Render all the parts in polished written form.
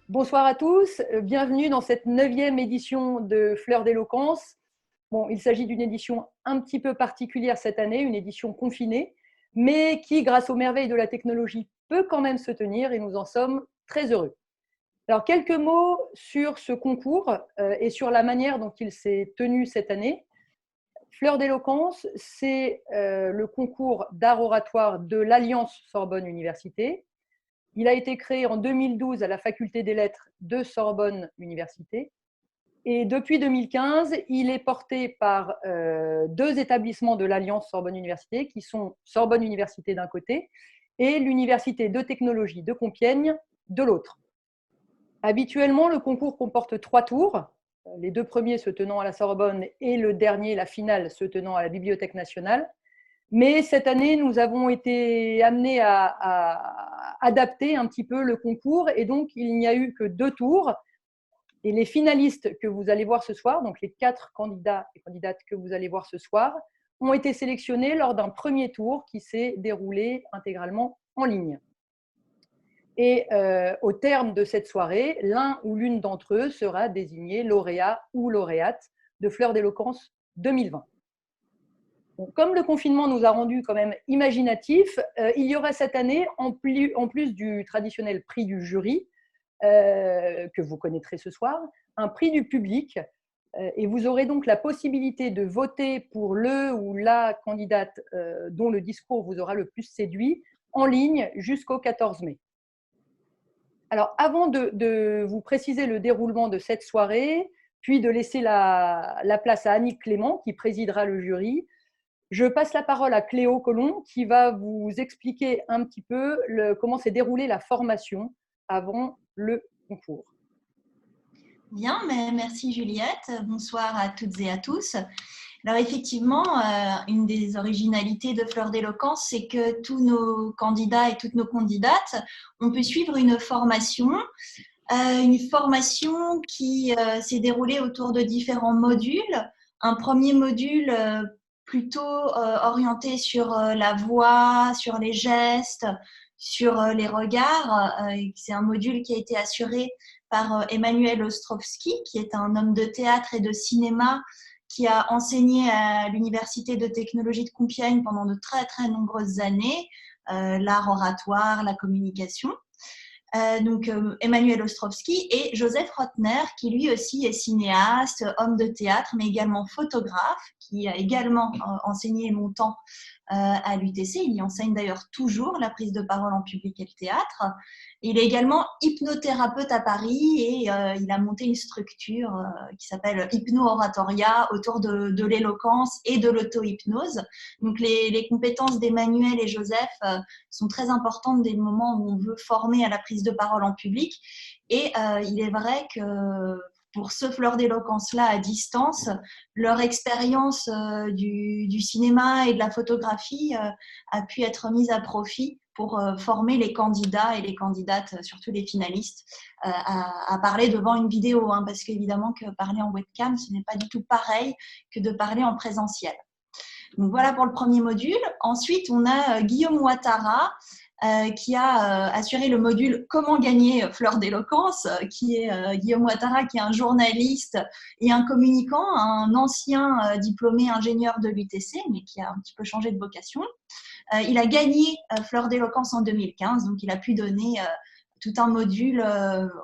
Bonsoir à tous, bienvenue dans cette 9e édition de Fleurs d'éloquence. Bon, il s'agit d'une édition un petit peu particulière cette année, une édition confinée, mais qui, grâce aux merveilles de la technologie, peut quand même se tenir et nous en sommes très heureux. Alors, quelques mots sur ce concours et sur la manière dont il s'est tenu cette année. Fleurs d'éloquence, c'est le concours d'art oratoire de l'Alliance Sorbonne Université. Il a été créé en 2012 à la Faculté des Lettres de Sorbonne Université. Et depuis 2015, il est porté par deux établissements de l'Alliance Sorbonne Université, qui sont Sorbonne Université d'un côté et l'Université de technologie de Compiègne de l'autre. Habituellement, le concours comporte 3 tours, les 2 premiers se tenant à la Sorbonne et le dernier, la finale, se tenant à la Bibliothèque nationale. Mais cette année, nous avons été amenés à adapter un petit peu le concours et donc il n'y a eu que 2 tours. Et les finalistes que vous allez voir ce soir, donc les 4 candidats et candidates que vous allez voir ce soir, ont été sélectionnés lors d'un premier tour qui s'est déroulé intégralement en ligne. Et au terme de cette soirée, l'un ou l'une d'entre eux sera désigné lauréat ou lauréate de Fleurs d'éloquence 2020. Bon, comme le confinement nous a rendus quand même imaginatifs, il y aura cette année, en plus du traditionnel prix du jury, que vous connaîtrez ce soir, un prix du public. Et vous aurez donc la possibilité de voter pour le ou la candidate dont le discours vous aura le plus séduit en ligne jusqu'au 14 mai. Alors, avant de vous préciser le déroulement de cette soirée, puis de laisser la place à Annick Clément, qui présidera le jury, je passe la parole à Cléo Colomb, qui va vous expliquer un petit peu comment s'est déroulée la formation avant le concours. Bien, mais merci Juliette. Bonsoir à toutes et à tous. Alors effectivement, une des originalités de Fleurs d'éloquence, c'est que tous nos candidats et toutes nos candidates ont pu suivre une formation qui s'est déroulée autour de différents modules. Un premier module plutôt orienté sur la voix, sur les gestes, sur les regards. C'est un module qui a été assuré par Emmanuel Ostrovsky, qui est un homme de théâtre et de cinéma qui a enseigné à l'Université de technologie de Compiègne pendant de très très nombreuses années, l'art oratoire, la communication. Donc Emmanuel Ostrovsky et Joseph Rotner, qui lui aussi est cinéaste, homme de théâtre, mais également photographe, qui a également enseigné longtemps à l'UTC. Il y enseigne d'ailleurs toujours la prise de parole en public et le théâtre. Il est également hypnothérapeute à Paris et il a monté une structure qui s'appelle Hypno-Oratoria autour de l'éloquence et de l'auto-hypnose. Donc les compétences d'Emmanuel et Joseph sont très importantes dès le moment où on veut former à la prise de parole en public. Et il est vrai que pour ce Fleurs d'éloquence-là à distance, leur expérience du cinéma et de la photographie a pu être mise à profit pour former les candidats et les candidates, surtout les finalistes, à parler devant une vidéo, hein, parce qu'évidemment que parler en webcam, ce n'est pas du tout pareil que de parler en présentiel. Donc voilà pour le premier module. Ensuite, on a Guillaume Ouattara, qui a assuré le module Comment gagner Fleurs d'éloquence, qui est Guillaume Ouattara, qui est un journaliste et un communicant, un ancien diplômé ingénieur de l'UTC, mais qui a un petit peu changé de vocation. Il a gagné Fleurs d'éloquence en 2015, donc il a pu donner tout un module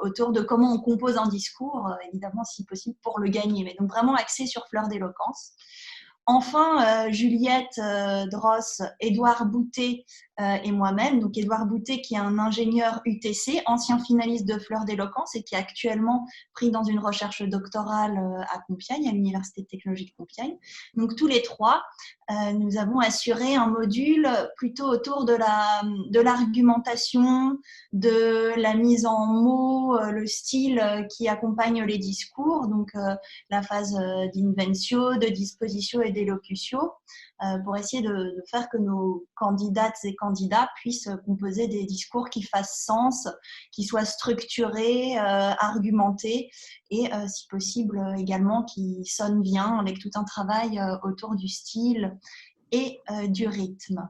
autour de comment on compose un discours, évidemment si possible pour le gagner, mais donc vraiment axé sur Fleurs d'éloquence. Enfin, Juliette Dross, Édouard Boutet et moi-même. Donc, Édouard Boutet, qui est un ingénieur UTC, ancien finaliste de Fleurs d'éloquence et qui est actuellement pris dans une recherche doctorale à Compiègne, à l'Université de technologie de Compiègne. Donc, tous les trois, nous avons assuré un module plutôt autour de l'argumentation, de la mise en mots, le style qui accompagne les discours, donc la phase d'inventio, de dispositio et d'élocution, pour essayer de faire que nos candidates et candidats puissent composer des discours qui fassent sens, qui soient structurés, argumentés et, si possible, également qui sonnent bien avec tout un travail autour du style et du rythme.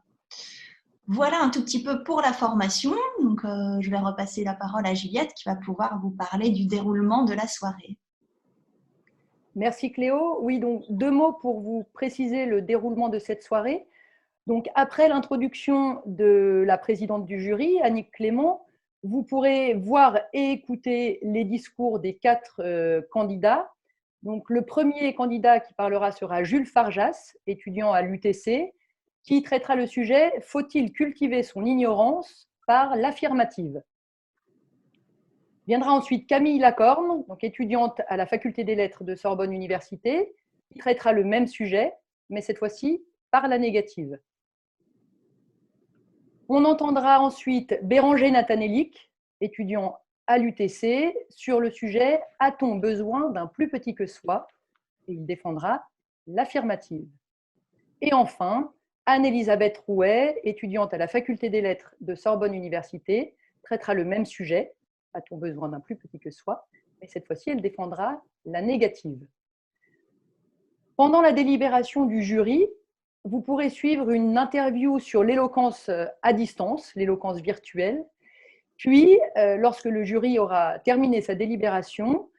Voilà un tout petit peu pour la formation. Donc, je vais repasser la parole à Juliette qui va pouvoir vous parler du déroulement de la soirée. Merci Cléo. Oui, donc 2 mots pour vous préciser le déroulement de cette soirée. Donc, après l'introduction de la présidente du jury, Annick Clément, vous pourrez voir et écouter les discours des 4 candidats. Donc, le premier candidat qui parlera sera Jules Farjas, étudiant à l'UTC, qui traitera le sujet « Faut-il cultiver son ignorance par l'affirmative ?» Viendra ensuite Camille Lacorne, donc étudiante à la faculté des lettres de Sorbonne Université, qui traitera le même sujet, mais cette fois-ci par la négative. On entendra ensuite Béranger Nathanélic, étudiant à l'UTC, sur le sujet « A-t-on besoin d'un plus petit que soi ?» et il défendra l'affirmative. Et enfin, Anne-Elisabeth Rouet, étudiante à la faculté des lettres de Sorbonne Université, traitera le même sujet « A-t-on besoin d'un plus petit que soi ?» et cette fois-ci, elle défendra la négative. Pendant la délibération du jury, vous pourrez suivre une interview sur l'éloquence à distance, l'éloquence virtuelle. Puis, lorsque le jury aura terminé sa délibération,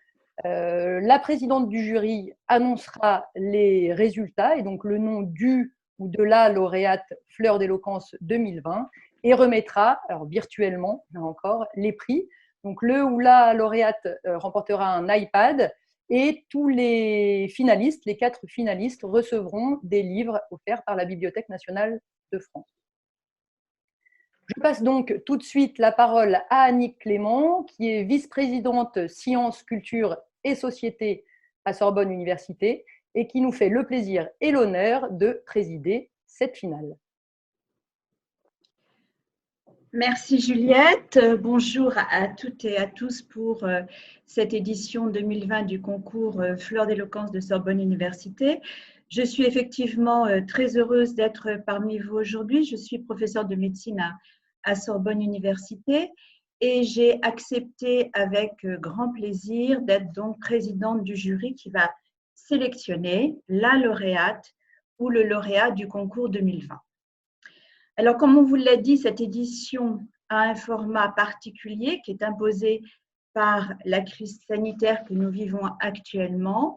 la présidente du jury annoncera les résultats et donc le nom du ou de la lauréate Fleur d'éloquence 2020 et remettra, alors virtuellement, là encore, les prix. Donc le ou la lauréate remportera un iPad et tous les finalistes, les 4 finalistes, recevront des livres offerts par la Bibliothèque nationale de France. Je passe donc tout de suite la parole à Annick Clément, qui est vice-présidente Sciences, Culture et Société à Sorbonne Université et qui nous fait le plaisir et l'honneur de présider cette finale. Merci Juliette. Bonjour à toutes et à tous pour cette édition 2020 du concours Fleur d'éloquence de Sorbonne Université. Je suis effectivement très heureuse d'être parmi vous aujourd'hui. Je suis professeure de médecine à Sorbonne Université et j'ai accepté avec grand plaisir d'être donc présidente du jury qui va sélectionner la lauréate ou le lauréat du concours 2020. Alors, comme on vous l'a dit, cette édition a un format particulier qui est imposé par la crise sanitaire que nous vivons actuellement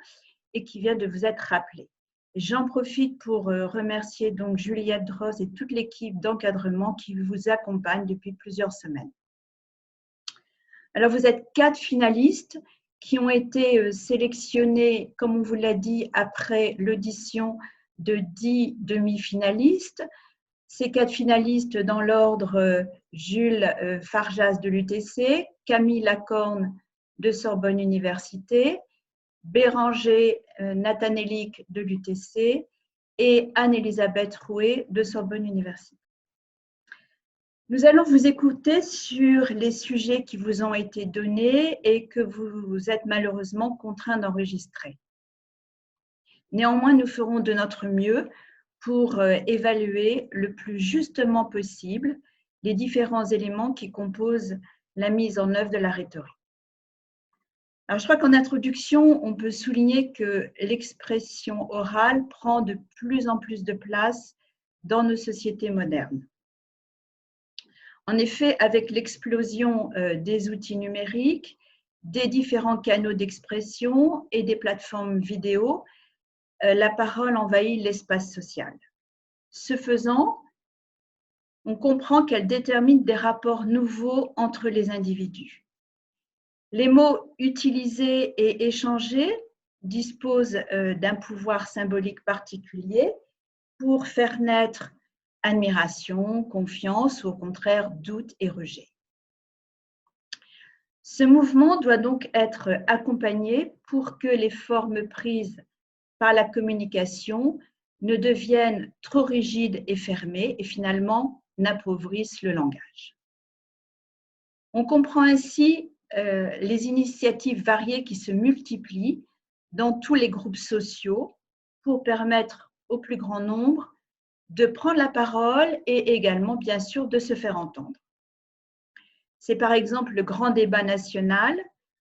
et qui vient de vous être rappelée. J'en profite pour remercier donc Juliette Droz et toute l'équipe d'encadrement qui vous accompagne depuis plusieurs semaines. Alors, vous êtes 4 finalistes qui ont été sélectionnés, comme on vous l'a dit, après l'audition de 10 demi-finalistes. Ces 4 finalistes dans l'ordre, Jules Farjas de l'UTC, Camille Lacorne de Sorbonne Université, Béranger Nathanélic de l'UTC et Anne-Elisabeth Rouet de Sorbonne Université. Nous allons vous écouter sur les sujets qui vous ont été donnés et que vous êtes malheureusement contraints d'enregistrer. Néanmoins, nous ferons de notre mieux pour évaluer le plus justement possible les différents éléments qui composent la mise en œuvre de la rhétorique. Alors, je crois qu'en introduction, on peut souligner que l'expression orale prend de plus en plus de place dans nos sociétés modernes. En effet, avec l'explosion des outils numériques, des différents canaux d'expression et des plateformes vidéo, la parole envahit l'espace social. Ce faisant, on comprend qu'elle détermine des rapports nouveaux entre les individus. Les mots utilisés et échangés disposent d'un pouvoir symbolique particulier pour faire naître admiration, confiance ou au contraire doute et rejet. Ce mouvement doit donc être accompagné pour que les formes prises par la communication ne deviennent trop rigides et fermées et finalement n'appauvrissent le langage. On comprend ainsi les initiatives variées qui se multiplient dans tous les groupes sociaux pour permettre au plus grand nombre de prendre la parole et également, bien sûr, de se faire entendre. C'est par exemple le grand débat national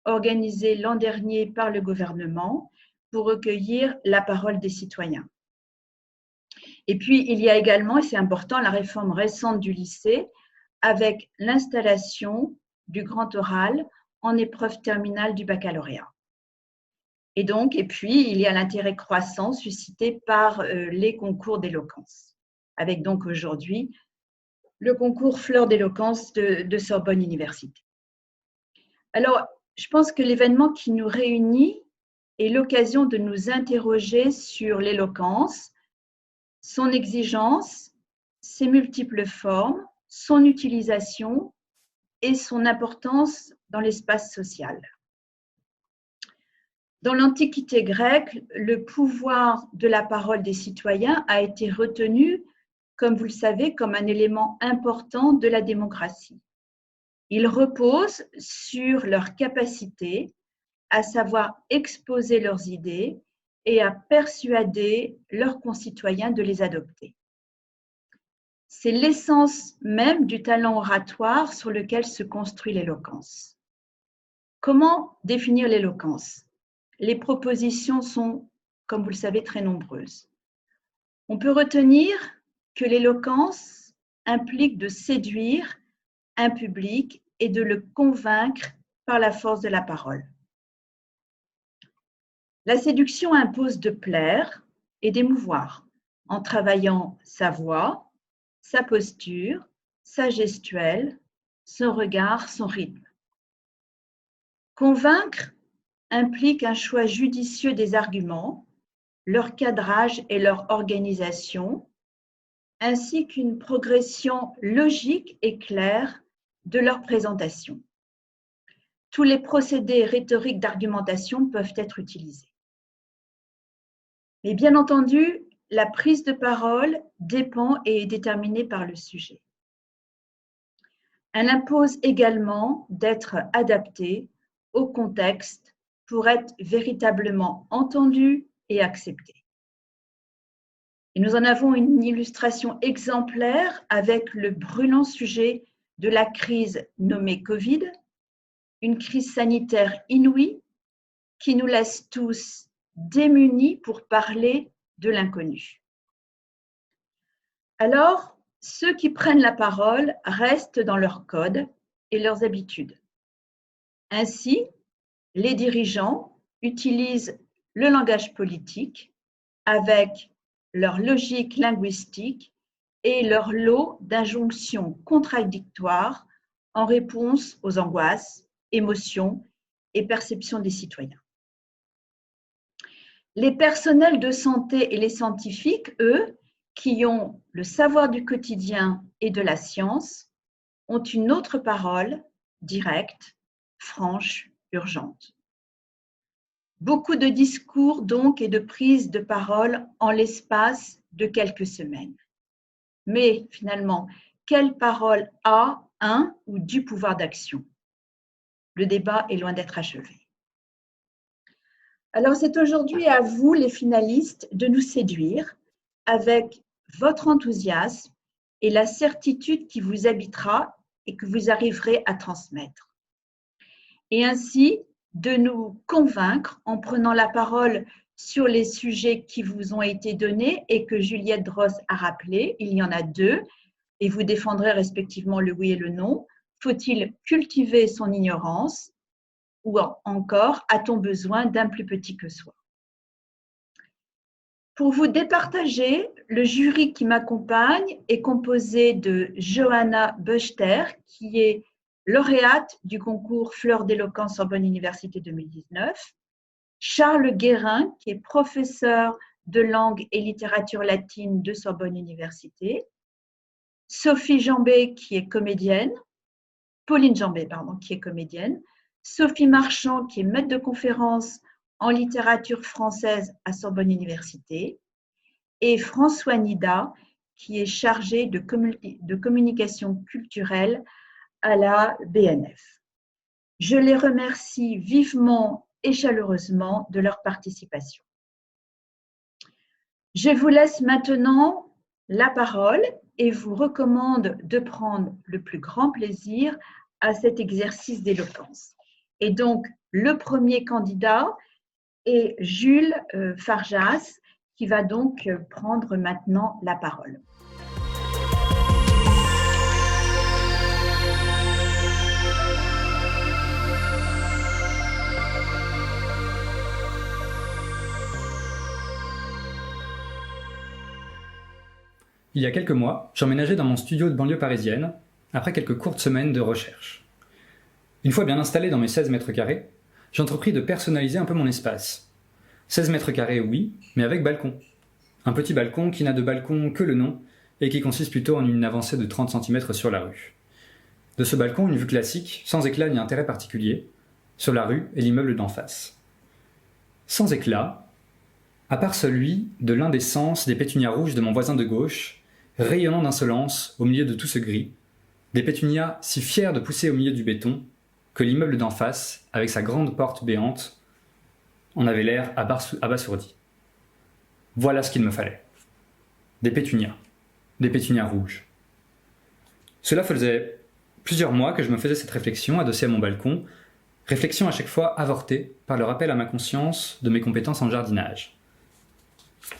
organisé l'an dernier par le gouvernement pour recueillir la parole des citoyens. Et puis, il y a également, et c'est important, la réforme récente du lycée avec l'installation du grand oral en épreuve terminale du baccalauréat. Et puis, il y a l'intérêt croissant suscité par les concours d'éloquence, avec donc aujourd'hui le concours Fleur d'éloquence de Sorbonne Université. Alors, je pense que l'événement qui nous réunit est l'occasion de nous interroger sur l'éloquence, son exigence, ses multiples formes, son utilisation et son importance dans l'espace social. Dans l'Antiquité grecque, le pouvoir de la parole des citoyens a été retenu, comme vous le savez, comme un élément important de la démocratie. Il repose sur leur capacité à savoir exposer leurs idées et à persuader leurs concitoyens de les adopter. C'est l'essence même du talent oratoire sur lequel se construit l'éloquence. Comment définir l'éloquence ? Les propositions sont, comme vous le savez, très nombreuses. On peut retenir que l'éloquence implique de séduire un public et de le convaincre par la force de la parole. La séduction impose de plaire et d'émouvoir en travaillant sa voix, sa posture, sa gestuelle, son regard, son rythme. Convaincre implique un choix judicieux des arguments, leur cadrage et leur organisation, ainsi qu'une progression logique et claire de leur présentation. Tous les procédés rhétoriques d'argumentation peuvent être utilisés. Mais bien entendu, la prise de parole dépend et est déterminée par le sujet. Elle impose également d'être adaptée au contexte pour être véritablement entendue et acceptée. Et nous en avons une illustration exemplaire avec le brûlant sujet de la crise nommée Covid, une crise sanitaire inouïe qui nous laisse tous démunis pour parler de l'inconnu. Alors, ceux qui prennent la parole restent dans leurs codes et leurs habitudes. Ainsi, les dirigeants utilisent le langage politique avec leur logique linguistique et leur lot d'injonctions contradictoires en réponse aux angoisses, émotions et perceptions des citoyens. Les personnels de santé et les scientifiques, eux, qui ont le savoir du quotidien et de la science, ont une autre parole, directe, franche, urgente. Beaucoup de discours donc et de prises de parole en l'espace de quelques semaines. Mais finalement, quelle parole a un ou du pouvoir d'action ? Le débat est loin d'être achevé. Alors, c'est aujourd'hui à vous, les finalistes, de nous séduire avec votre enthousiasme et la certitude qui vous habitera et que vous arriverez à transmettre. Et ainsi, de nous convaincre en prenant la parole sur les sujets qui vous ont été donnés et que Juliette Dross a rappelé. Il y en a 2 et vous défendrez respectivement le oui et le non. Faut-il cultiver son ignorance ? Ou encore, a-t-on besoin d'un plus petit que soi ? Pour vous départager, le jury qui m'accompagne est composé de Johanna Böchter, qui est lauréate du concours Fleur d'éloquence Sorbonne Université 2019, Charles Guérin, qui est professeur de langue et littérature latine de Sorbonne Université, Sophie Jambet, qui est comédienne, Pauline Jambet, pardon, qui est comédienne, Sophie Marchand, qui est maître de conférence en littérature française à Sorbonne Université, et François Nida, qui est chargé de communication culturelle à la BNF. Je les remercie vivement et chaleureusement de leur participation. Je vous laisse maintenant la parole et vous recommande de prendre le plus grand plaisir à cet exercice d'éloquence. Et donc, le premier candidat est Jules Farjas, qui va donc prendre maintenant la parole. Il y a quelques mois, j'emménageais dans mon studio de banlieue parisienne, après quelques courtes semaines de recherche. Une fois bien installé dans mes 16 mètres carrés, j'entrepris de personnaliser un peu mon espace. 16 mètres carrés, oui, mais avec balcon. Un petit balcon qui n'a de balcon que le nom, et qui consiste plutôt en une avancée de 30 cm sur la rue. De ce balcon, une vue classique, sans éclat ni intérêt particulier, sur la rue et l'immeuble d'en face. Sans éclat, à part celui de l'indécence des pétunias rouges de mon voisin de gauche, rayonnant d'insolence au milieu de tout ce gris, des pétunias si fiers de pousser au milieu du béton que l'immeuble d'en face, avec sa grande porte béante, en avait l'air abasourdi. Voilà ce qu'il me fallait. Des pétunias rouges. Cela faisait plusieurs mois que je me faisais cette réflexion adossée à mon balcon, réflexion à chaque fois avortée par le rappel à ma conscience de mes compétences en jardinage.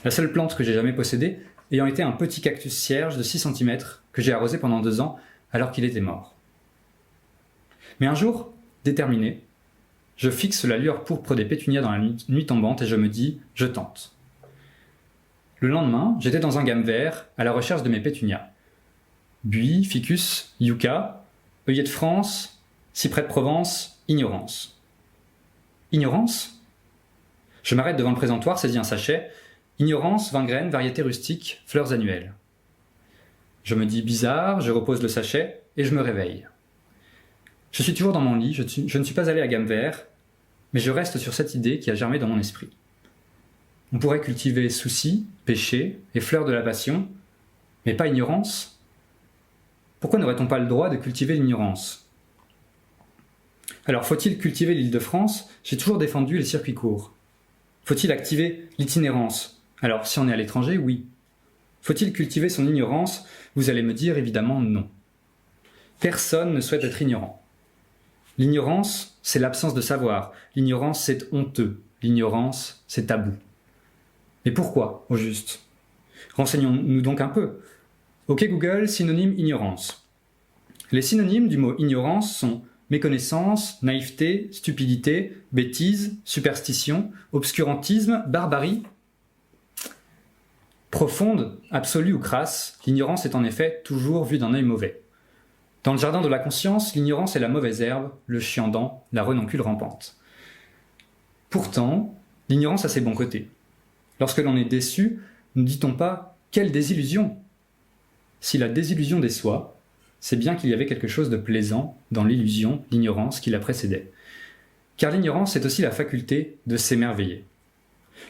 La seule plante que j'ai jamais possédée ayant été un petit cactus cierge de 6 cm que j'ai arrosé pendant 2 ans alors qu'il était mort. Mais un jour, déterminé, je fixe la lueur pourpre des pétunias dans la nuit tombante et je me dis « je tente ». Le lendemain, j'étais dans un gamme vert à la recherche de mes pétunias. Buis, ficus, yucca, œillet de France, cyprès de Provence, ignorance. Ignorance ? Je m'arrête devant le présentoir, saisis un sachet. Ignorance, 20 graines, variété rustique, fleurs annuelles. Je me dis bizarre, je repose le sachet et je me réveille. Je suis toujours dans mon lit, je ne suis pas allé à gamme vert, mais je reste sur cette idée qui a germé dans mon esprit. On pourrait cultiver souci, péché et fleurs de la passion, mais pas ignorance. Pourquoi n'aurait-on pas le droit de cultiver l'ignorance ? Alors, faut-il cultiver l'Île-de-France ? J'ai toujours défendu les circuits courts. Faut-il activer l'itinérance ? Alors, si on est à l'étranger, oui. Faut-il cultiver son ignorance ? Vous allez me dire évidemment non. Personne ne souhaite être ignorant. L'ignorance, c'est l'absence de savoir. L'ignorance, c'est honteux. L'ignorance, c'est tabou. Mais pourquoi, au juste ? Renseignons-nous donc un peu. Ok Google, synonyme ignorance. Les synonymes du mot ignorance sont méconnaissance, naïveté, stupidité, bêtise, superstition, obscurantisme, barbarie. Profonde, absolue ou crasse, l'ignorance est en effet toujours vue d'un œil mauvais. Dans le jardin de la conscience, l'ignorance est la mauvaise herbe, le chiandant, la renoncule rampante. Pourtant, l'ignorance a ses bons côtés. Lorsque l'on est déçu, ne dit-on pas « quelle désillusion !» Si la désillusion déçoit, c'est bien qu'il y avait quelque chose de plaisant dans l'illusion, l'ignorance qui la précédait. Car l'ignorance est aussi la faculté de s'émerveiller.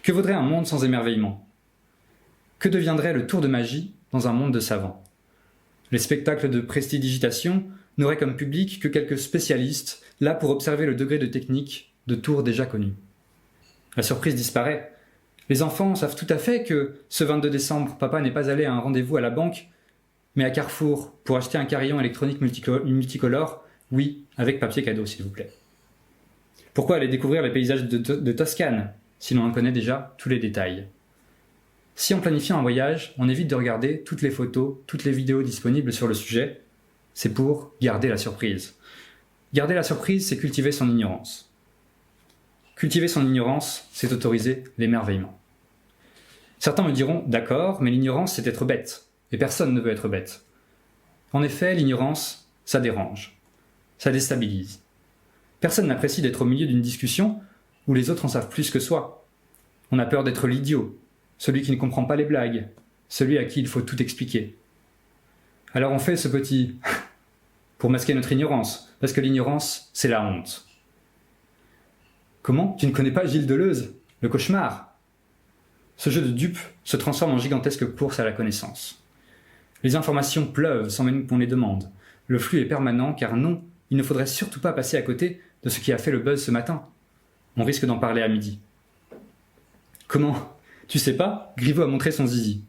Que vaudrait un monde sans émerveillement ? Que deviendrait le tour de magie dans un monde de savants ? Les spectacles de prestidigitation n'auraient comme public que quelques spécialistes, là pour observer le degré de technique de tours déjà connus. La surprise disparaît. Les enfants savent tout à fait que ce 22 décembre, papa n'est pas allé à un rendez-vous à la banque, mais à Carrefour pour acheter un carillon électronique multicolore, oui, avec papier cadeau s'il vous plaît. Pourquoi aller découvrir les paysages de Toscane, si l'on en connaît déjà tous les détails ? Si en planifiant un voyage, on évite de regarder toutes les photos, toutes les vidéos disponibles sur le sujet, c'est pour garder la surprise. Garder la surprise, c'est cultiver son ignorance. Cultiver son ignorance, c'est autoriser l'émerveillement. Certains me diront, d'accord, mais l'ignorance, c'est être bête. Et personne ne veut être bête. En effet, l'ignorance, ça dérange. Ça déstabilise. Personne n'apprécie d'être au milieu d'une discussion où les autres en savent plus que soi. On a peur d'être l'idiot, celui qui ne comprend pas les blagues, celui à qui il faut tout expliquer. Alors on fait ce petit pour masquer notre ignorance, parce que l'ignorance, c'est la honte. Comment ? Tu ne connais pas Gilles Deleuze ? Le cauchemar ? Ce jeu de dupes se transforme en gigantesque course à la connaissance. Les informations pleuvent sans même qu'on les demande. Le flux est permanent car non, il ne faudrait surtout pas passer à côté de ce qui a fait le buzz ce matin. On risque d'en parler à midi. Comment ? Tu sais pas ? Griveaux a montré son zizi.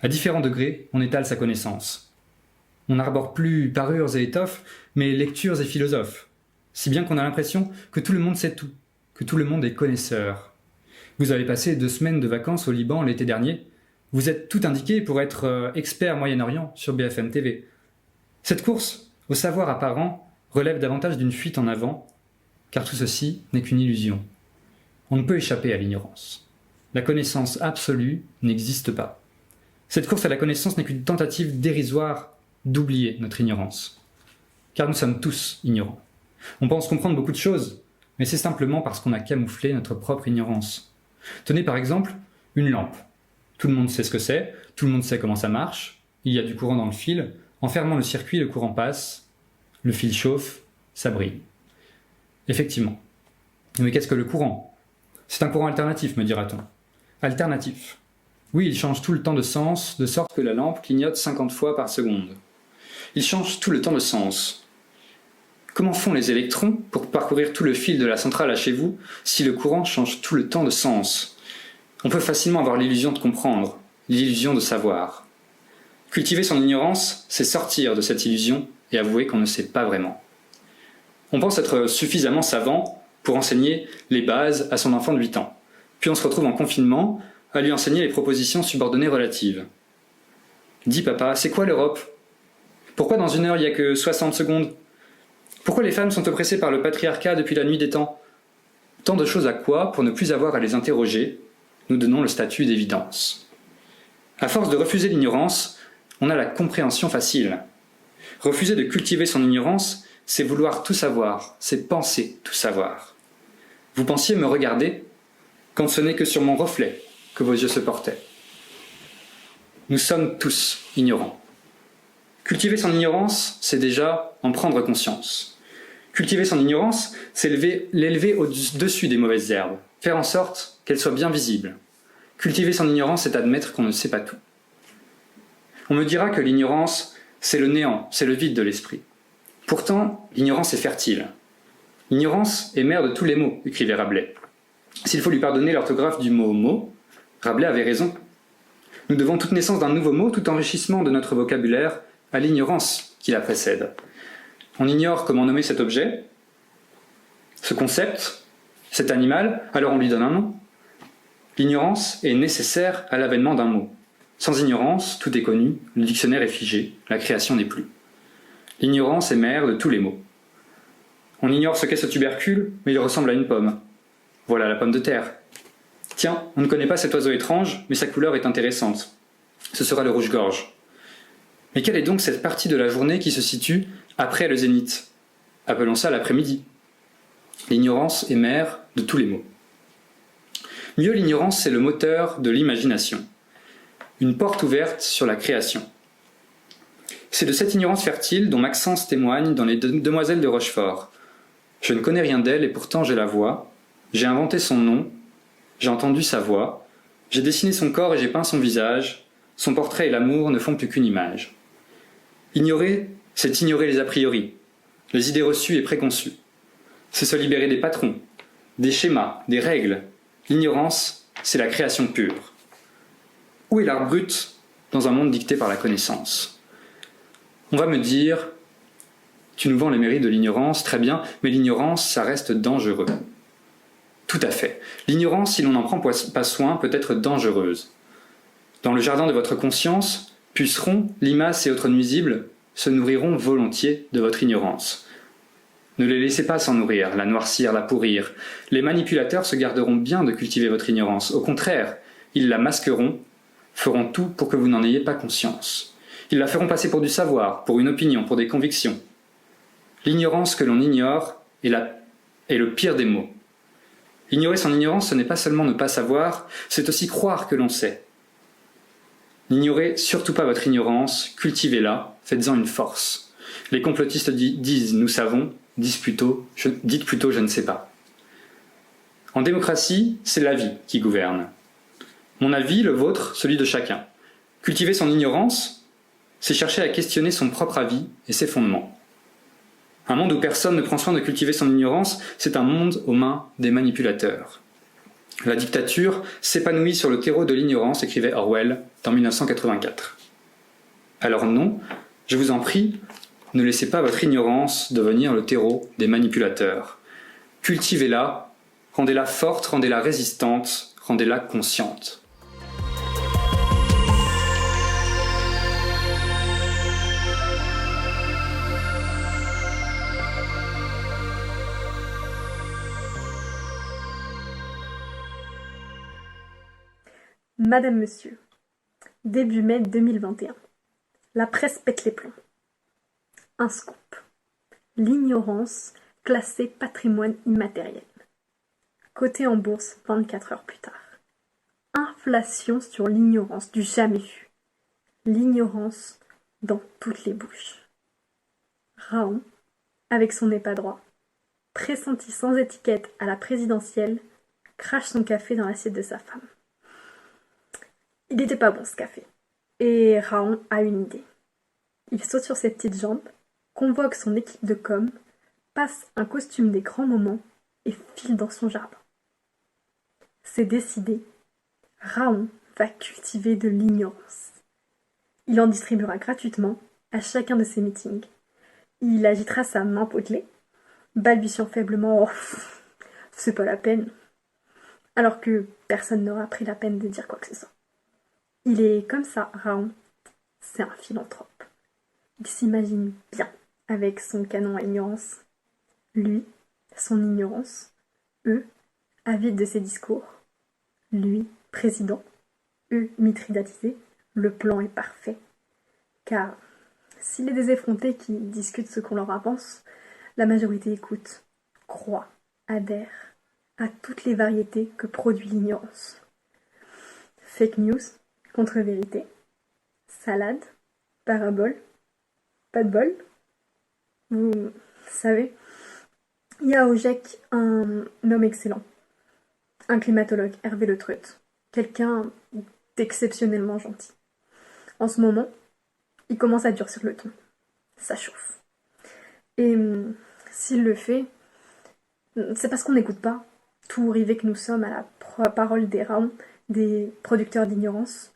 À différents degrés, on étale sa connaissance. On n'arbore plus parures et étoffes, mais lectures et philosophes. Si bien qu'on a l'impression que tout le monde sait tout, que tout le monde est connaisseur. Vous avez passé 2 semaines de vacances au Liban l'été dernier. Vous êtes tout indiqué pour être expert Moyen-Orient sur BFM TV. Cette course au savoir apparent relève davantage d'une fuite en avant, car tout ceci n'est qu'une illusion. On ne peut échapper à l'ignorance. La connaissance absolue n'existe pas. Cette course à la connaissance n'est qu'une tentative dérisoire d'oublier notre ignorance. Car nous sommes tous ignorants. On pense comprendre beaucoup de choses, mais c'est simplement parce qu'on a camouflé notre propre ignorance. Tenez par exemple une lampe. Tout le monde sait ce que c'est, tout le monde sait comment ça marche, il y a du courant dans le fil, en fermant le circuit, le courant passe, le fil chauffe, ça brille. Effectivement. Mais qu'est-ce que le courant ? C'est un courant alternatif, me dira-t-on. Alternatif. Oui, il change tout le temps de sens, de sorte que la lampe clignote 50 fois par seconde. Il change tout le temps de sens. Comment font les électrons pour parcourir tout le fil de la centrale à chez vous si le courant change tout le temps de sens ? On peut facilement avoir l'illusion de comprendre, l'illusion de savoir. Cultiver son ignorance, c'est sortir de cette illusion et avouer qu'on ne sait pas vraiment. On pense être suffisamment savant pour enseigner les bases à son enfant de 8 ans. Puis on se retrouve en confinement à lui enseigner les propositions subordonnées relatives. Dis papa, c'est quoi l'Europe ? Pourquoi dans 1 heure il n'y a que 60 secondes ? Pourquoi les femmes sont oppressées par le patriarcat depuis la nuit des temps ? Tant de choses à quoi, pour ne plus avoir à les interroger, nous donnons le statut d'évidence. À force de refuser l'ignorance, on a la compréhension facile. Refuser de cultiver son ignorance, c'est vouloir tout savoir, c'est penser tout savoir. Vous pensiez me regarder quand ce n'est que sur mon reflet que vos yeux se portaient. Nous sommes tous ignorants. Cultiver son ignorance, c'est déjà en prendre conscience. Cultiver son ignorance, c'est l'élever au-dessus des mauvaises herbes, faire en sorte qu'elles soient bien visibles. Cultiver son ignorance, c'est admettre qu'on ne sait pas tout. On me dira que l'ignorance, c'est le néant, c'est le vide de l'esprit. Pourtant, l'ignorance est fertile. L'ignorance est mère de tous les mots, écrivait Rabelais. S'il faut lui pardonner l'orthographe du mot « mot », Rabelais avait raison. Nous devons toute naissance d'un nouveau mot, tout enrichissement de notre vocabulaire, à l'ignorance qui la précède. On ignore comment nommer cet objet, ce concept, cet animal, alors on lui donne un nom. L'ignorance est nécessaire à l'avènement d'un mot. Sans ignorance, tout est connu, le dictionnaire est figé, la création n'est plus. L'ignorance est mère de tous les mots. On ignore ce qu'est ce tubercule, mais il ressemble à une pomme. Voilà la pomme de terre. Tiens, on ne connaît pas cet oiseau étrange, mais sa couleur est intéressante. Ce sera le rouge-gorge. Mais quelle est donc cette partie de la journée qui se situe après le zénith ? Appelons ça l'après-midi. L'ignorance est mère de tous les mots. Mieux, l'ignorance, c'est le moteur de l'imagination. Une porte ouverte sur la création. C'est de cette ignorance fertile dont Maxence témoigne dans Les Demoiselles de Rochefort. Je ne connais rien d'elle et pourtant je la vois. J'ai inventé son nom, j'ai entendu sa voix, j'ai dessiné son corps et j'ai peint son visage. Son portrait et l'amour ne font plus qu'une image. Ignorer, c'est ignorer les a priori, les idées reçues et préconçues. C'est se libérer des patrons, des schémas, des règles. L'ignorance, c'est la création pure. Où est l'art brut dans un monde dicté par la connaissance ? On va me dire, tu nous vends les mérites de l'ignorance, très bien, mais l'ignorance, ça reste dangereux. Tout à fait. L'ignorance, si l'on n'en prend pas soin, peut être dangereuse. Dans le jardin de votre conscience, pucerons, limaces et autres nuisibles se nourriront volontiers de votre ignorance. Ne les laissez pas s'en nourrir, la noircir, la pourrir. Les manipulateurs se garderont bien de cultiver votre ignorance. Au contraire, ils la masqueront, feront tout pour que vous n'en ayez pas conscience. Ils la feront passer pour du savoir, pour une opinion, pour des convictions. L'ignorance que l'on ignore est le pire des maux. Ignorer son ignorance, ce n'est pas seulement ne pas savoir, c'est aussi croire que l'on sait. N'ignorez surtout pas votre ignorance, cultivez-la, faites-en une force. Les complotistes disent « nous savons », dites plutôt « je ne sais pas ». En démocratie, c'est l'avis qui gouverne. Mon avis, le vôtre, celui de chacun. Cultiver son ignorance, c'est chercher à questionner son propre avis et ses fondements. Un monde où personne ne prend soin de cultiver son ignorance, c'est un monde aux mains des manipulateurs. La dictature s'épanouit sur le terreau de l'ignorance, écrivait Orwell dans 1984. Alors non, je vous en prie, ne laissez pas votre ignorance devenir le terreau des manipulateurs. Cultivez-la Rendez-la forte, rendez-la résistante, rendez-la consciente. Madame, Monsieur, début mai 2021. La presse pète les plombs. Un scoop. L'ignorance classée patrimoine immatériel. Coté en bourse 24 heures plus tard. Inflation sur l'ignorance du jamais vu. L'ignorance dans toutes les bouches. Raon, avec son nez pas droit, pressenti sans étiquette à la présidentielle, crache son café dans l'assiette de sa femme. Il n'était pas bon ce café. Et Raon a une idée. Il saute sur ses petites jambes, convoque son équipe de com, passe un costume des grands moments et file dans son jardin. C'est décidé. Raon va cultiver de l'ignorance. Il en distribuera gratuitement à chacun de ses meetings. Il agitera sa main potelée, balbutiant faiblement « Oh, c'est pas la peine », alors que personne n'aura pris la peine de dire quoi que ce soit. Il est comme ça, Raon. C'est un philanthrope. Il s'imagine bien avec son canon à ignorance. Lui, son ignorance. Eux, avides de ses discours. Lui, président. Eux, mitridatisés. Le plan est parfait. Car s'il est des effrontés qui discutent ce qu'on leur avance, la majorité écoute, croit, adhère à toutes les variétés que produit l'ignorance. Fake news, contre-vérité, salade, parabole, pas de bol. Vous savez, il y a au GIEC un homme excellent, un climatologue, Hervé Le Treut, quelqu'un d'exceptionnellement gentil. En ce moment, il commence à durcir le ton. Ça chauffe. Et s'il le fait, c'est parce qu'on n'écoute pas, tout rivés que nous sommes à la parole des Raons, des producteurs d'ignorance.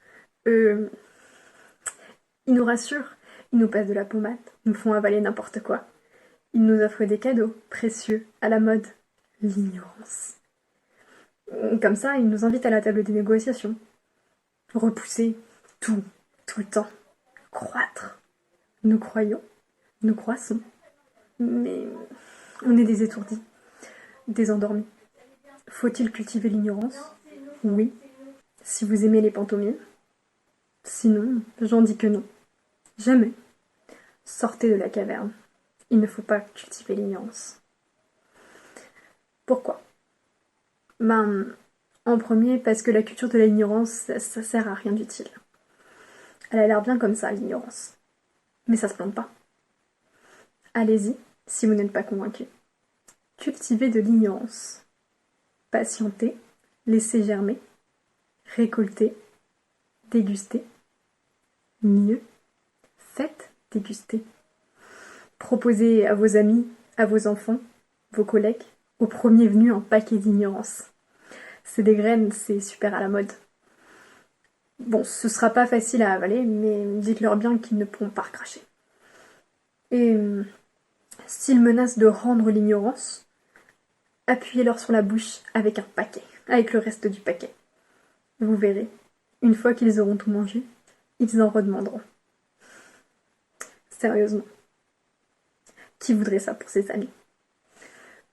Ils nous rassurent, ils nous passent de la pommade, nous font avaler n'importe quoi. Ils nous offrent des cadeaux précieux, à la mode, l'ignorance. Comme ça, ils nous invitent à la table des négociations. Repousser tout le temps. Croître. Nous croyons, nous croissons. Mais on est des étourdis, des endormis. Faut-il cultiver l'ignorance? Oui, si vous aimez les pantomimes. Sinon, j'en dis que non. Jamais. Sortez de la caverne. Il ne faut pas cultiver l'ignorance. Pourquoi? En premier, parce que la culture de l'ignorance, ça sert à rien d'utile. Elle a l'air bien comme ça, l'ignorance. Mais ça se plante pas. Allez-y, si vous n'êtes pas convaincu. Cultivez de l'ignorance. Patientez, laissez germer, récoltez, dégustez. Mieux, faites déguster. Proposez à vos amis, à vos enfants, vos collègues, aux premiers venus un paquet d'ignorance. C'est des graines, c'est super à la mode. Bon, ce sera pas facile à avaler, mais dites-leur bien qu'ils ne pourront pas recracher. Et s'ils menacent de rendre l'ignorance, appuyez-leur sur la bouche avec un paquet, avec le reste du paquet. Vous verrez, une fois qu'ils auront tout mangé, ils en redemanderont. Sérieusement. Qui voudrait ça pour ses amis?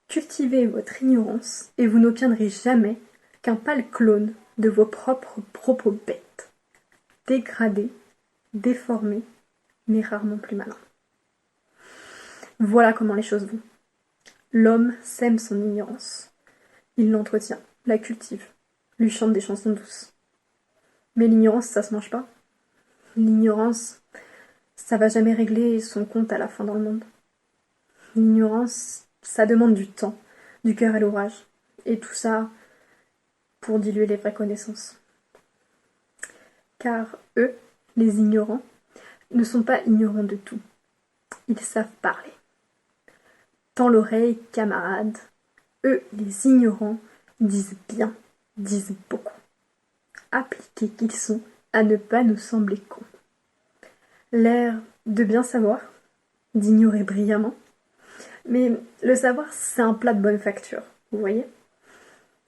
Cultivez votre ignorance et vous n'obtiendrez jamais qu'un pâle clone de vos propres propos bêtes, dégradés, déformés, mais rarement plus malins. Voilà comment les choses vont. L'homme sème son ignorance. Il l'entretient, la cultive, lui chante des chansons douces. Mais l'ignorance, ça se mange pas. L'ignorance, ça va jamais régler son compte à la fin dans le monde. L'ignorance, ça demande du temps, du cœur à l'ouvrage. Et tout ça pour diluer les vraies connaissances. Car eux, les ignorants, ne sont pas ignorants de tout. Ils savent parler. Tends l'oreille, camarades. Eux, les ignorants, disent bien, disent beaucoup. Appliqués qu'ils sont à ne pas nous sembler cons. L'air de bien savoir, d'ignorer brillamment. Mais le savoir, c'est un plat de bonne facture, vous voyez?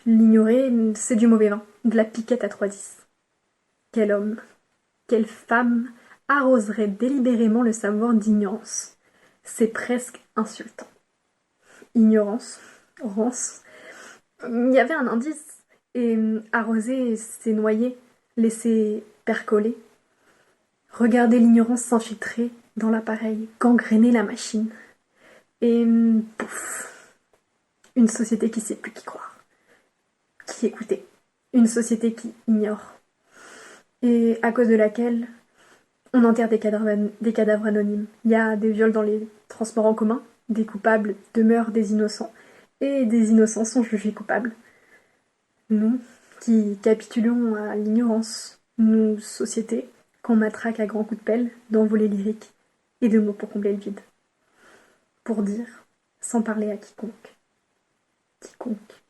L'ignorer, c'est du mauvais vin, de la piquette à 3-10. Quel homme, quelle femme arroserait délibérément le savoir d'ignorance? C'est presque insultant. Ignorance, rance. Il y avait un indice, et arroser, c'est noyer, laisser percoler. Regarder l'ignorance s'infiltrer dans l'appareil, gangréner la machine. Et pouf, une société qui sait plus qui croire, qui écouter. Une société qui ignore. Et à cause de laquelle on enterre des cadavres anonymes. Il y a des viols dans les transports en commun, des coupables demeurent des innocents, et des innocents sont jugés coupables. Nous, qui capitulons à l'ignorance, nous, société, qu'on matraque à grands coups de pelle, d'envolées lyriques, et de mots pour combler le vide. Pour dire, sans parler à quiconque. Quiconque.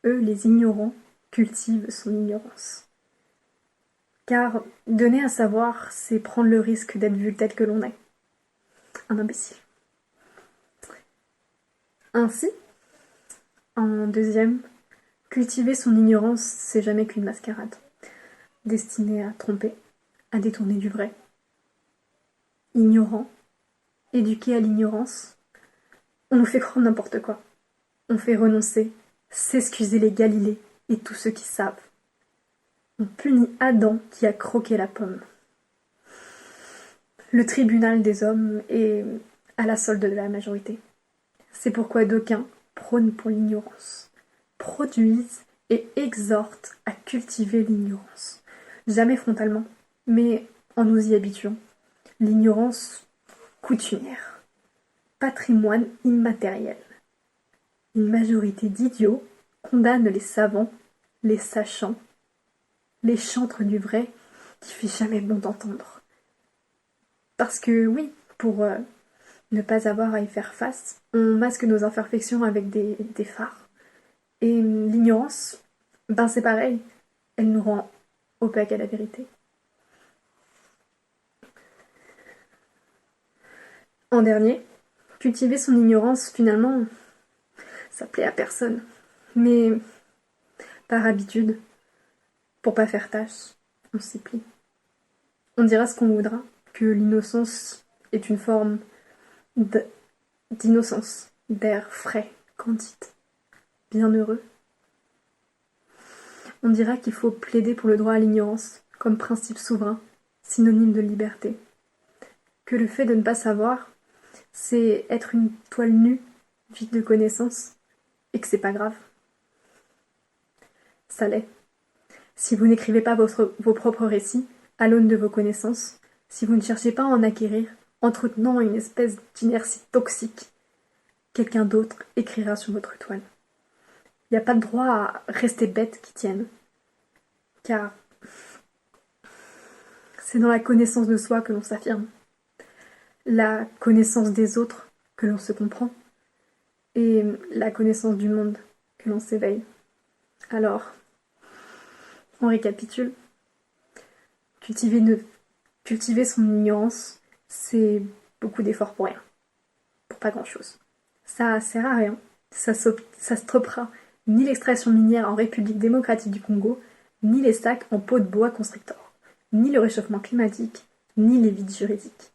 Eux, les ignorants, cultivent son ignorance. Car donner à savoir, c'est prendre le risque d'être vu tel que l'on est. Un imbécile. Ainsi, en deuxième, cultiver son ignorance, c'est jamais qu'une mascarade, destinée à tromper, à détourner du vrai. Ignorant, éduqué à l'ignorance, on nous fait croire n'importe quoi. On fait renoncer, s'excuser les Galilées et tous ceux qui savent. On punit Adam qui a croqué la pomme. Le tribunal des hommes est à la solde de la majorité. C'est pourquoi d'aucuns prônent pour l'ignorance, produisent et exhortent à cultiver l'ignorance. Jamais frontalement, mais en nous y habituant. L'ignorance coutumière, patrimoine immatériel. Une majorité d'idiots condamne les savants, les sachants, les chantres du vrai qui fait jamais bon d'entendre. Parce que oui, pour ne pas avoir à y faire face, on masque nos imperfections avec des fards. Et l'ignorance, ben c'est pareil, elle nous rend opaques à la vérité. En dernier, cultiver son ignorance, finalement, ça plaît à personne. Mais par habitude, pour pas faire tâche, on s'y plie. On dira ce qu'on voudra, que l'innocence est une forme d'innocence, d'air frais, candide, bienheureux. On dira qu'il faut plaider pour le droit à l'ignorance, comme principe souverain, synonyme de liberté. Que le fait de ne pas savoir, c'est être une toile nue, vide de connaissances, et que c'est pas grave. Ça l'est. Si vous n'écrivez pas vos propres récits, à l'aune de vos connaissances, si vous ne cherchez pas à en acquérir, entretenant une espèce d'inertie toxique, quelqu'un d'autre écrira sur votre toile. Il n'y a pas de droit à rester bête qui tienne, car c'est dans la connaissance de soi que l'on s'affirme, la connaissance des autres que l'on se comprend, et la connaissance du monde que l'on s'éveille. Alors, on récapitule. Cultiver son ignorance, c'est beaucoup d'efforts pour rien, pour pas grand-chose. Ça sert à rien, ça stoppera ni l'extraction minière en République démocratique du Congo, ni les sacs en peau de bois constrictor, ni le réchauffement climatique, ni les vides juridiques,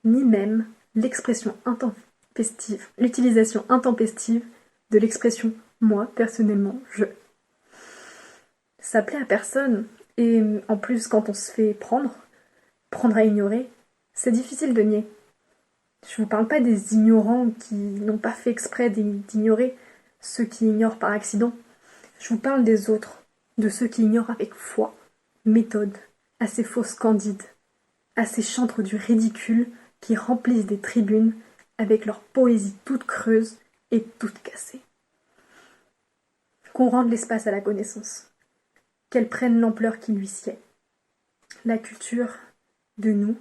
ni même l'utilisation intempestive de l'expression « moi, personnellement, je ». Ça plaît à personne, et en plus, quand on se fait prendre à ignorer, c'est difficile de nier. Je vous parle pas des ignorants qui n'ont pas fait exprès d'ignorer, ceux qui ignorent par accident. Je vous parle des autres, de ceux qui ignorent avec foi, méthode, à ces fausses candides, à ces chantres du ridicule qui remplissent des tribunes avec leur poésie toute creuse et toute cassée. Qu'on rende l'espace à la connaissance, qu'elle prenne l'ampleur qui lui sied. La culture de nous,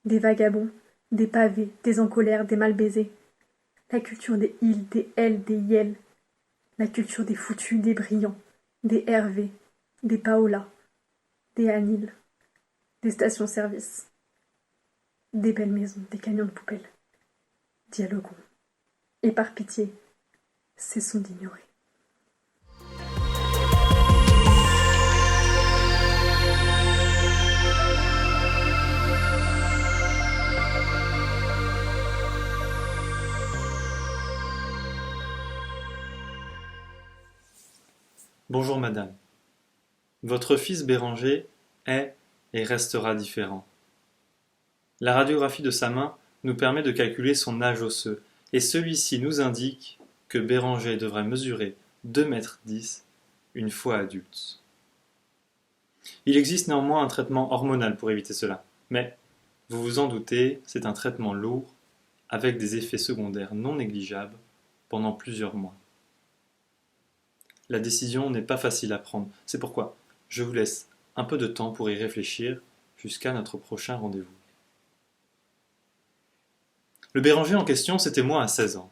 des vagabonds, des pavés, des en colère, des mal baisés. La culture des ils, des elles, des yels. La culture des foutus, des brillants, des Hervé, des Paola, des Anil, des stations-service, des belles maisons, des camions de poubelles. Dialoguons. Et par pitié, cessons d'ignorer. Bonjour madame. Votre fils Béranger est et restera différent. La radiographie de sa main nous permet de calculer son âge osseux, et celui-ci nous indique que Béranger devrait mesurer 2,10 m une fois adulte. Il existe néanmoins un traitement hormonal pour éviter cela, mais, vous vous en doutez, c'est un traitement lourd, avec des effets secondaires non négligeables pendant plusieurs mois. La décision n'est pas facile à prendre, c'est pourquoi je vous laisse un peu de temps pour y réfléchir jusqu'à notre prochain rendez-vous. Le Béranger en question, c'était moi à 16 ans,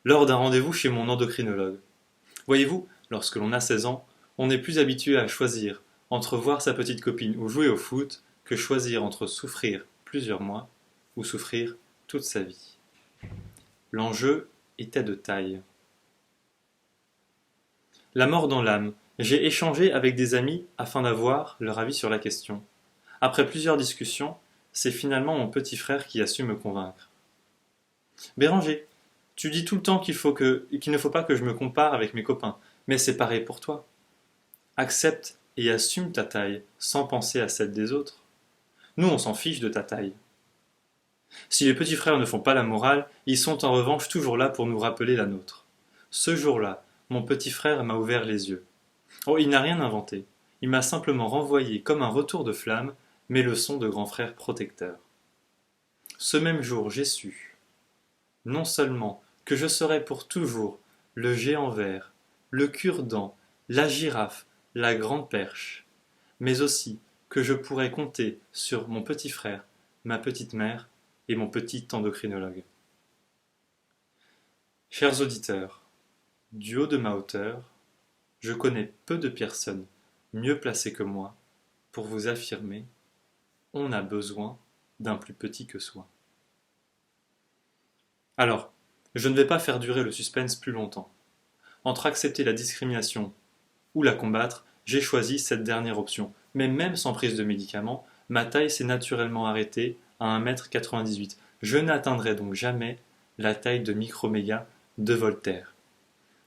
lors d'un rendez-vous chez mon endocrinologue. Voyez-vous, lorsque l'on a 16 ans, on est plus habitué à choisir entre voir sa petite copine ou jouer au foot que choisir entre souffrir plusieurs mois ou souffrir toute sa vie. L'enjeu était de taille. La mort dans l'âme, j'ai échangé avec des amis afin d'avoir leur avis sur la question. Après plusieurs discussions, c'est finalement mon petit frère qui a su me convaincre. Béranger, tu dis tout le temps qu'il ne faut pas que je me compare avec mes copains, mais c'est pareil pour toi. Accepte et assume ta taille sans penser à celle des autres. Nous, on s'en fiche de ta taille. Si les petits frères ne font pas la morale, ils sont en revanche toujours là pour nous rappeler la nôtre. Ce jour-là, mon petit frère m'a ouvert les yeux. Oh, il n'a rien inventé. Il m'a simplement renvoyé comme un retour de flamme mes leçons de grand frère protecteur. Ce même jour, j'ai su, non seulement que je serais pour toujours le géant vert, le cure-dent, la girafe, la grande perche, mais aussi que je pourrais compter sur mon petit frère, ma petite mère et mon petit endocrinologue. Chers auditeurs, du haut de ma hauteur, je connais peu de personnes mieux placées que moi pour vous affirmer « on a besoin d'un plus petit que soi ». Alors, je ne vais pas faire durer le suspense plus longtemps. Entre accepter la discrimination ou la combattre, j'ai choisi cette dernière option. Mais même sans prise de médicaments, ma taille s'est naturellement arrêtée à 1,98 m. Je n'atteindrai donc jamais la taille de Microméga de Voltaire.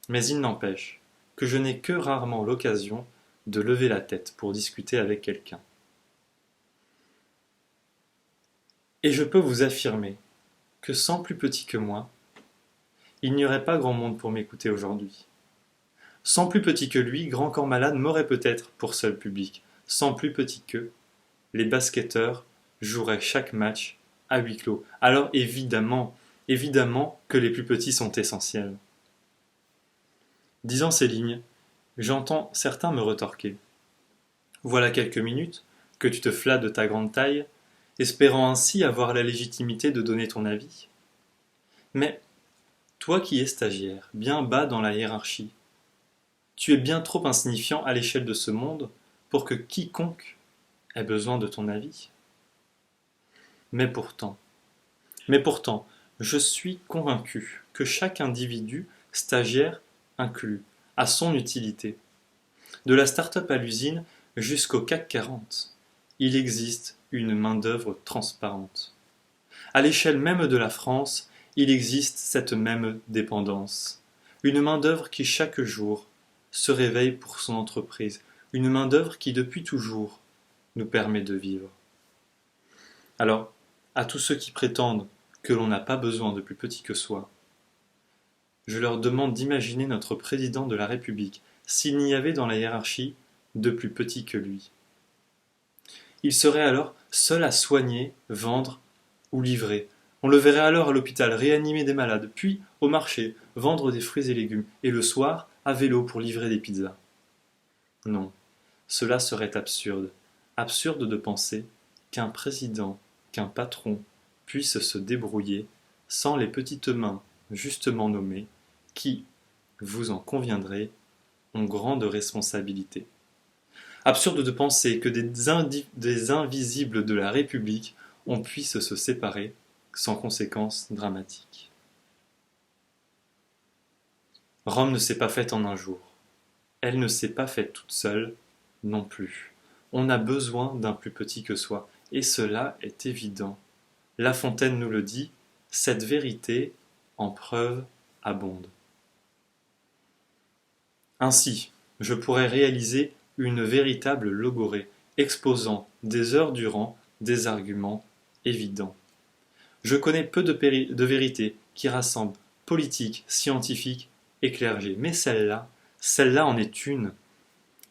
Mais il n'empêche que je n'ai que rarement l'occasion de lever la tête pour discuter avec quelqu'un. Et je peux vous affirmer que sans plus petit que moi, il n'y aurait pas grand monde pour m'écouter aujourd'hui. Sans plus petit que lui, Grand Corps Malade m'aurait peut-être pour seul public. Sans plus petit qu'eux, les basketteurs joueraient chaque match à huis clos. Alors évidemment que les plus petits sont essentiels. Disant ces lignes, j'entends certains me retorquer. Voilà quelques minutes que tu te flattes de ta grande taille, espérant ainsi avoir la légitimité de donner ton avis. Mais, toi qui es stagiaire, bien bas dans la hiérarchie, tu es bien trop insignifiant à l'échelle de ce monde pour que quiconque ait besoin de ton avis. Mais pourtant, je suis convaincu que chaque individu, stagiaire inclus, a son utilité. De la start-up à l'usine jusqu'au CAC 40, il existe une main-d'œuvre transparente. À l'échelle même de la France, il existe cette même dépendance. Une main-d'œuvre qui chaque jour se réveille pour son entreprise, une main-d'œuvre qui depuis toujours nous permet de vivre. Alors, à tous ceux qui prétendent que l'on n'a pas besoin de plus petit que soi, je leur demande d'imaginer notre président de la République s'il n'y avait dans la hiérarchie de plus petit que lui. Il serait alors seul à soigner, vendre ou livrer. On le verrait alors à l'hôpital réanimer des malades, puis au marché vendre des fruits et légumes, et le soir à vélo pour livrer des pizzas. Non, cela serait absurde. Absurde de penser qu'un président, qu'un patron puisse se débrouiller sans les petites mains justement nommées qui, vous en conviendrez, ont grande responsabilité. Absurde de penser que des invisibles de la République on puisse se séparer sans conséquences dramatiques. Rome ne s'est pas faite en un jour. Elle ne s'est pas faite toute seule non plus. On a besoin d'un plus petit que soi, et cela est évident. La Fontaine nous le dit, cette vérité en preuve abonde. Ainsi, je pourrais réaliser une véritable logorée, exposant des heures durant des arguments évidents. Je connais peu de vérités qui rassemblent politique, scientifique et clergé, mais celle-là en est une.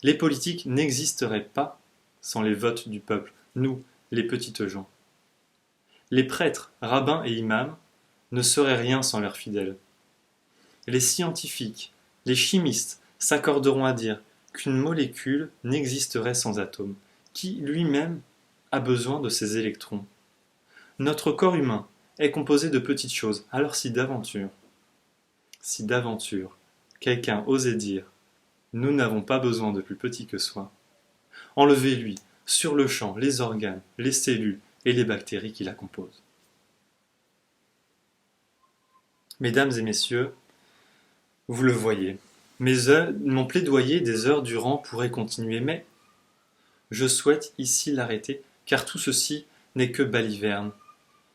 Les politiques n'existeraient pas sans les votes du peuple, nous, les petites gens. Les prêtres, rabbins et imams ne seraient rien sans leurs fidèles. Les scientifiques, les chimistes s'accorderont à dire qu'une molécule n'existerait sans atome, qui lui-même a besoin de ses électrons. Notre corps humain est composé de petites choses, alors si d'aventure, quelqu'un osait dire « nous n'avons pas besoin de plus petit que soi », enlevez-lui, sur le champ, les organes, les cellules et les bactéries qui la composent. Mesdames et messieurs, vous le voyez, mon plaidoyer des heures durant pourrait continuer, mais je souhaite ici l'arrêter, car tout ceci n'est que baliverne.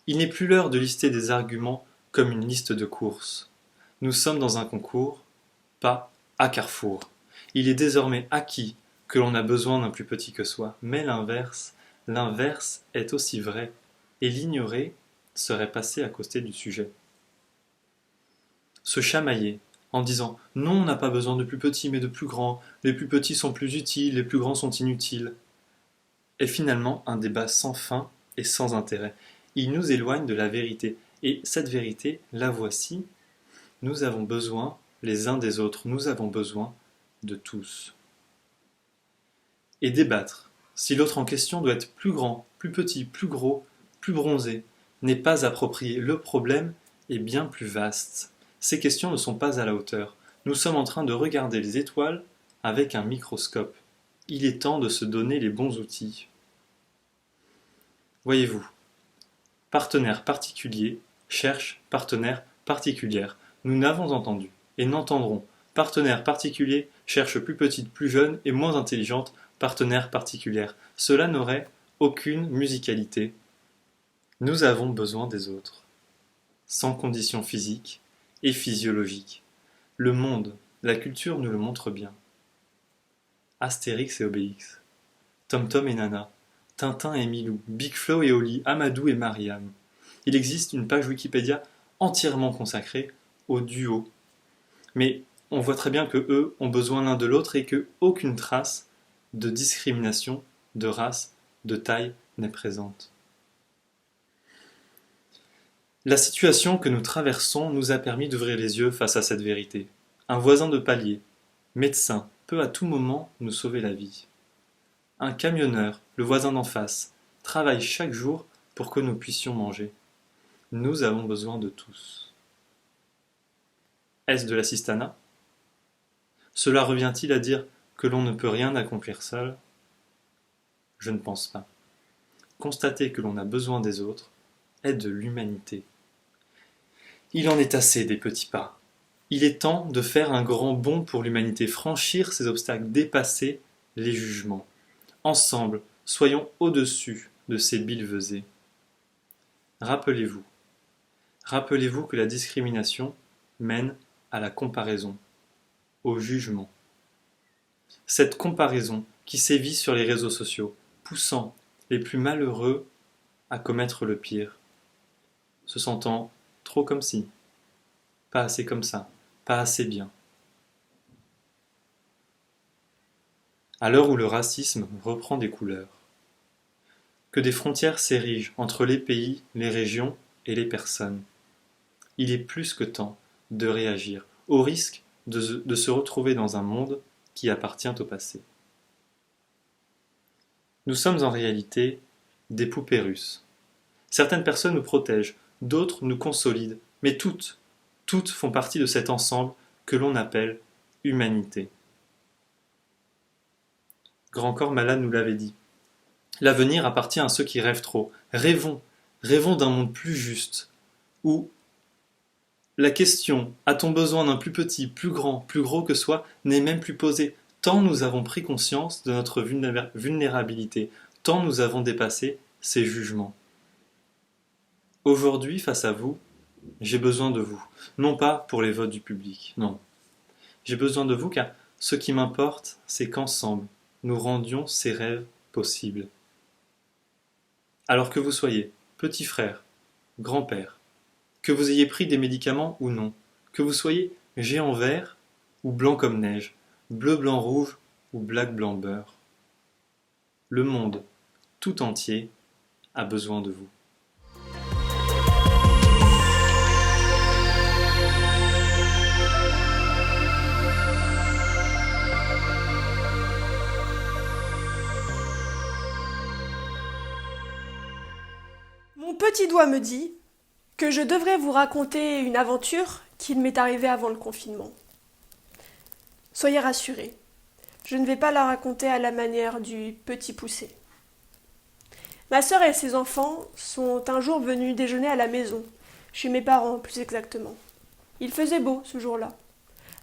Il n'est plus l'heure de lister des arguments comme une liste de courses. Nous sommes dans un concours, pas à Carrefour. Il est désormais acquis que l'on a besoin d'un plus petit que soi, mais l'inverse est aussi vrai, et l'ignorer serait passer à côté du sujet. Se chamailler en disant « non, on n'a pas besoin de plus petits mais de plus grands, les plus petits sont plus utiles, les plus grands sont inutiles », est finalement un débat sans fin et sans intérêt. Il nous éloigne de la vérité, et cette vérité, la voici, nous avons besoin les uns des autres, nous avons besoin de tous. Et débattre, si l'autre en question doit être plus grand, plus petit, plus gros, plus bronzé, n'est pas approprié. Le problème est bien plus vaste. Ces questions ne sont pas à la hauteur. Nous sommes en train de regarder les étoiles avec un microscope. Il est temps de se donner les bons outils. Voyez-vous, partenaire particulier cherche partenaire particulière. Nous n'avons entendu et n'entendrons. Partenaire particulier cherche plus petite, plus jeune et moins intelligente partenaire particulière. Cela n'aurait aucune musicalité. Nous avons besoin des autres, sans conditions physiques et physiologiques. Le monde, la culture nous le montre bien. Astérix et Obélix, Tom Tom et Nana, Tintin et Milou, Big Flo et Oli, Amadou et Mariam. Il existe une page Wikipédia entièrement consacrée au duo. Mais on voit très bien que eux ont besoin l'un de l'autre et que aucune trace de discrimination, de race, de taille n'est présente. La situation que nous traversons nous a permis d'ouvrir les yeux face à cette vérité. Un voisin de palier, médecin, peut à tout moment nous sauver la vie. Un camionneur, le voisin d'en face, travaille chaque jour pour que nous puissions manger. Nous avons besoin de tous. Est-ce de l'assistanat ? Cela revient-il à dire que l'on ne peut rien accomplir seul ? Je ne pense pas. Constater que l'on a besoin des autres est de l'humanité. Il en est assez des petits pas. Il est temps de faire un grand bond pour l'humanité, franchir ces obstacles, dépasser les jugements. Ensemble, soyons au-dessus de ces billevesées. Rappelez-vous que la discrimination mène à la comparaison, au jugement. Cette comparaison qui sévit sur les réseaux sociaux, poussant les plus malheureux à commettre le pire, se sentant trop comme ci, pas assez comme ça, pas assez bien. À l'heure où le racisme reprend des couleurs, que des frontières s'érigent entre les pays, les régions et les personnes, il est plus que temps de réagir, au risque de se retrouver dans un monde qui appartient au passé. Nous sommes en réalité des poupées russes. Certaines personnes nous protègent, d'autres nous consolident, mais toutes font partie de cet ensemble que l'on appelle humanité. Grand Corps Malade nous l'avait dit. L'avenir appartient à ceux qui rêvent trop. Rêvons d'un monde plus juste, où la question « a-t-on besoin d'un plus petit, plus grand, plus gros que soi ?» n'est même plus posée, tant nous avons pris conscience de notre vulnérabilité, tant nous avons dépassé ces jugements. Aujourd'hui, face à vous, j'ai besoin de vous, non pas pour les votes du public, non. J'ai besoin de vous car Ce qui m'importe, c'est qu'ensemble, nous rendions ces rêves possibles. Alors que vous soyez petit frère, grand-père, que vous ayez pris des médicaments ou non, que vous soyez géant vert ou blanc comme neige, bleu blanc rouge ou black blanc beurre, le monde tout entier a besoin de vous. Mon petit doigt me dit que je devrais vous raconter une aventure qui m'est arrivée avant le confinement. Soyez rassurés, je ne vais pas la raconter à la manière du petit poussé. Ma sœur et ses enfants sont un jour venus déjeuner à la maison, chez mes parents plus exactement. Il faisait beau ce jour-là.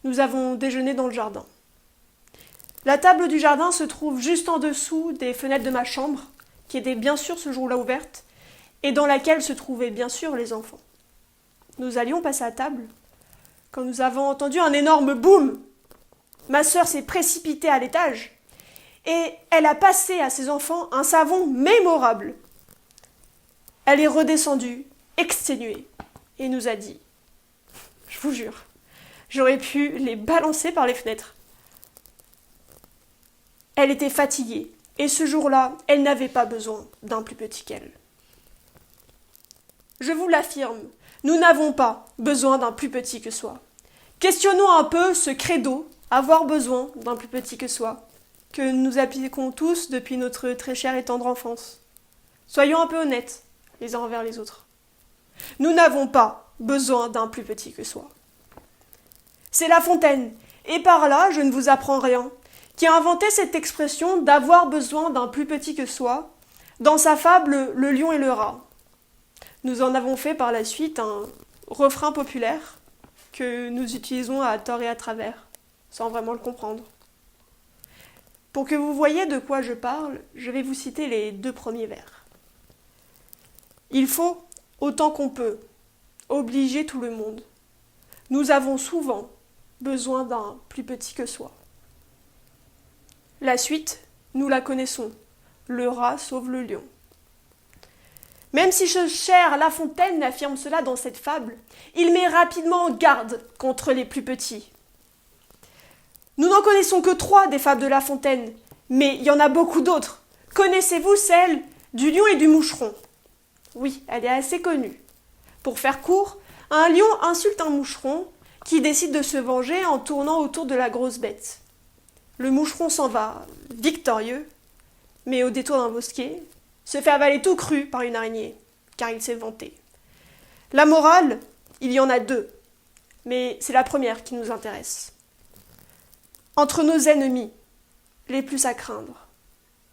Nous avons déjeuné dans le jardin. La table du jardin se trouve juste en dessous des fenêtres de ma chambre, qui était bien sûr ce jour-là ouverte, et dans laquelle se trouvaient bien sûr les enfants. Nous allions passer à table, quand nous avons entendu un énorme boum. Ma sœur s'est précipitée à l'étage, et elle a passé à ses enfants un savon mémorable. Elle est redescendue, exténuée, et nous a dit « Je vous jure, j'aurais pu les balancer par les fenêtres. » Elle était fatiguée, et ce jour-là, elle n'avait pas besoin d'un plus petit qu'elle. Je vous l'affirme, nous n'avons pas besoin d'un plus petit que soi. Questionnons un peu ce credo, avoir besoin d'un plus petit que soi, que nous appliquons tous depuis notre très chère et tendre enfance. Soyons un peu honnêtes, les uns envers les autres. Nous n'avons pas besoin d'un plus petit que soi. C'est La Fontaine, et par là, je ne vous apprends rien, qui a inventé cette expression d'avoir besoin d'un plus petit que soi dans sa fable Le lion et le rat. Nous en avons fait par la suite un refrain populaire que nous utilisons à tort et à travers, sans vraiment le comprendre. Pour que vous voyez de quoi je parle, je vais vous citer les 2 premiers vers. Il faut, autant qu'on peut, obliger tout le monde. Nous avons souvent besoin d'un plus petit que soi. La suite, nous la connaissons. Le rat sauve le lion. Même si ce cher La Fontaine affirme cela dans cette fable, il met rapidement en garde contre les plus petits. Nous n'en connaissons que 3 des fables de La Fontaine, mais il y en a beaucoup d'autres. Connaissez-vous celle du lion et du moucheron? Oui, elle est assez connue. Pour faire court, un lion insulte un moucheron qui décide de se venger en tournant autour de la grosse bête. Le moucheron s'en va, victorieux, mais au détour d'un bosquet, se fait avaler tout cru par une araignée, car il s'est vanté. La morale, il y en a 2, mais c'est la première qui nous intéresse. Entre nos ennemis, les plus à craindre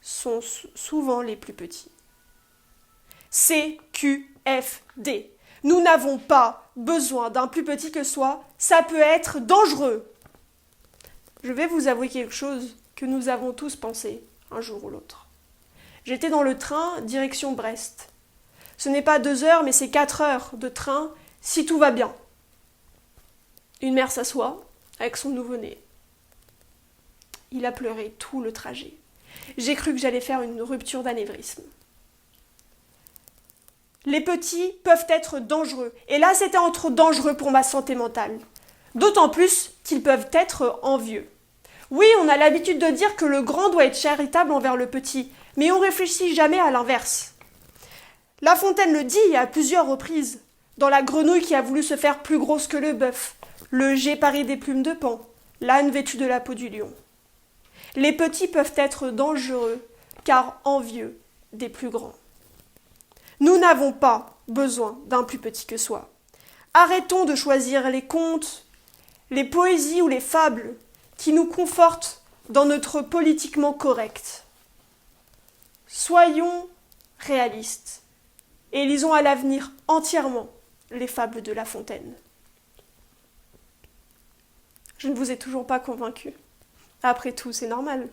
sont souvent les plus petits. CQFD. Nous n'avons pas besoin d'un plus petit que soi, ça peut être dangereux. Je vais vous avouer quelque chose que nous avons tous pensé un jour ou l'autre. J'étais dans le train direction Brest. Ce n'est pas 2 heures, mais c'est 4 heures de train si tout va bien. Une mère s'assoit avec son nouveau-né. Il a pleuré tout le trajet. J'ai cru que j'allais faire une rupture d'anévrisme. Les petits peuvent être dangereux, et là c'était trop dangereux pour ma santé mentale. D'autant plus qu'ils peuvent être envieux. Oui, on a l'habitude de dire que le grand doit être charitable envers le petit, mais on réfléchit jamais à l'inverse. La Fontaine le dit à plusieurs reprises, dans la grenouille qui a voulu se faire plus grosse que le bœuf, le jet paré des plumes de paon, l'âne vêtu de la peau du lion. Les petits peuvent être dangereux, car envieux des plus grands. Nous n'avons pas besoin d'un plus petit que soi. Arrêtons de choisir les contes, les poésies ou les fables qui nous confortent dans notre politiquement correct. Soyons réalistes et lisons à l'avenir entièrement les fables de La Fontaine. Je ne vous ai toujours pas convaincu. Après tout, c'est normal.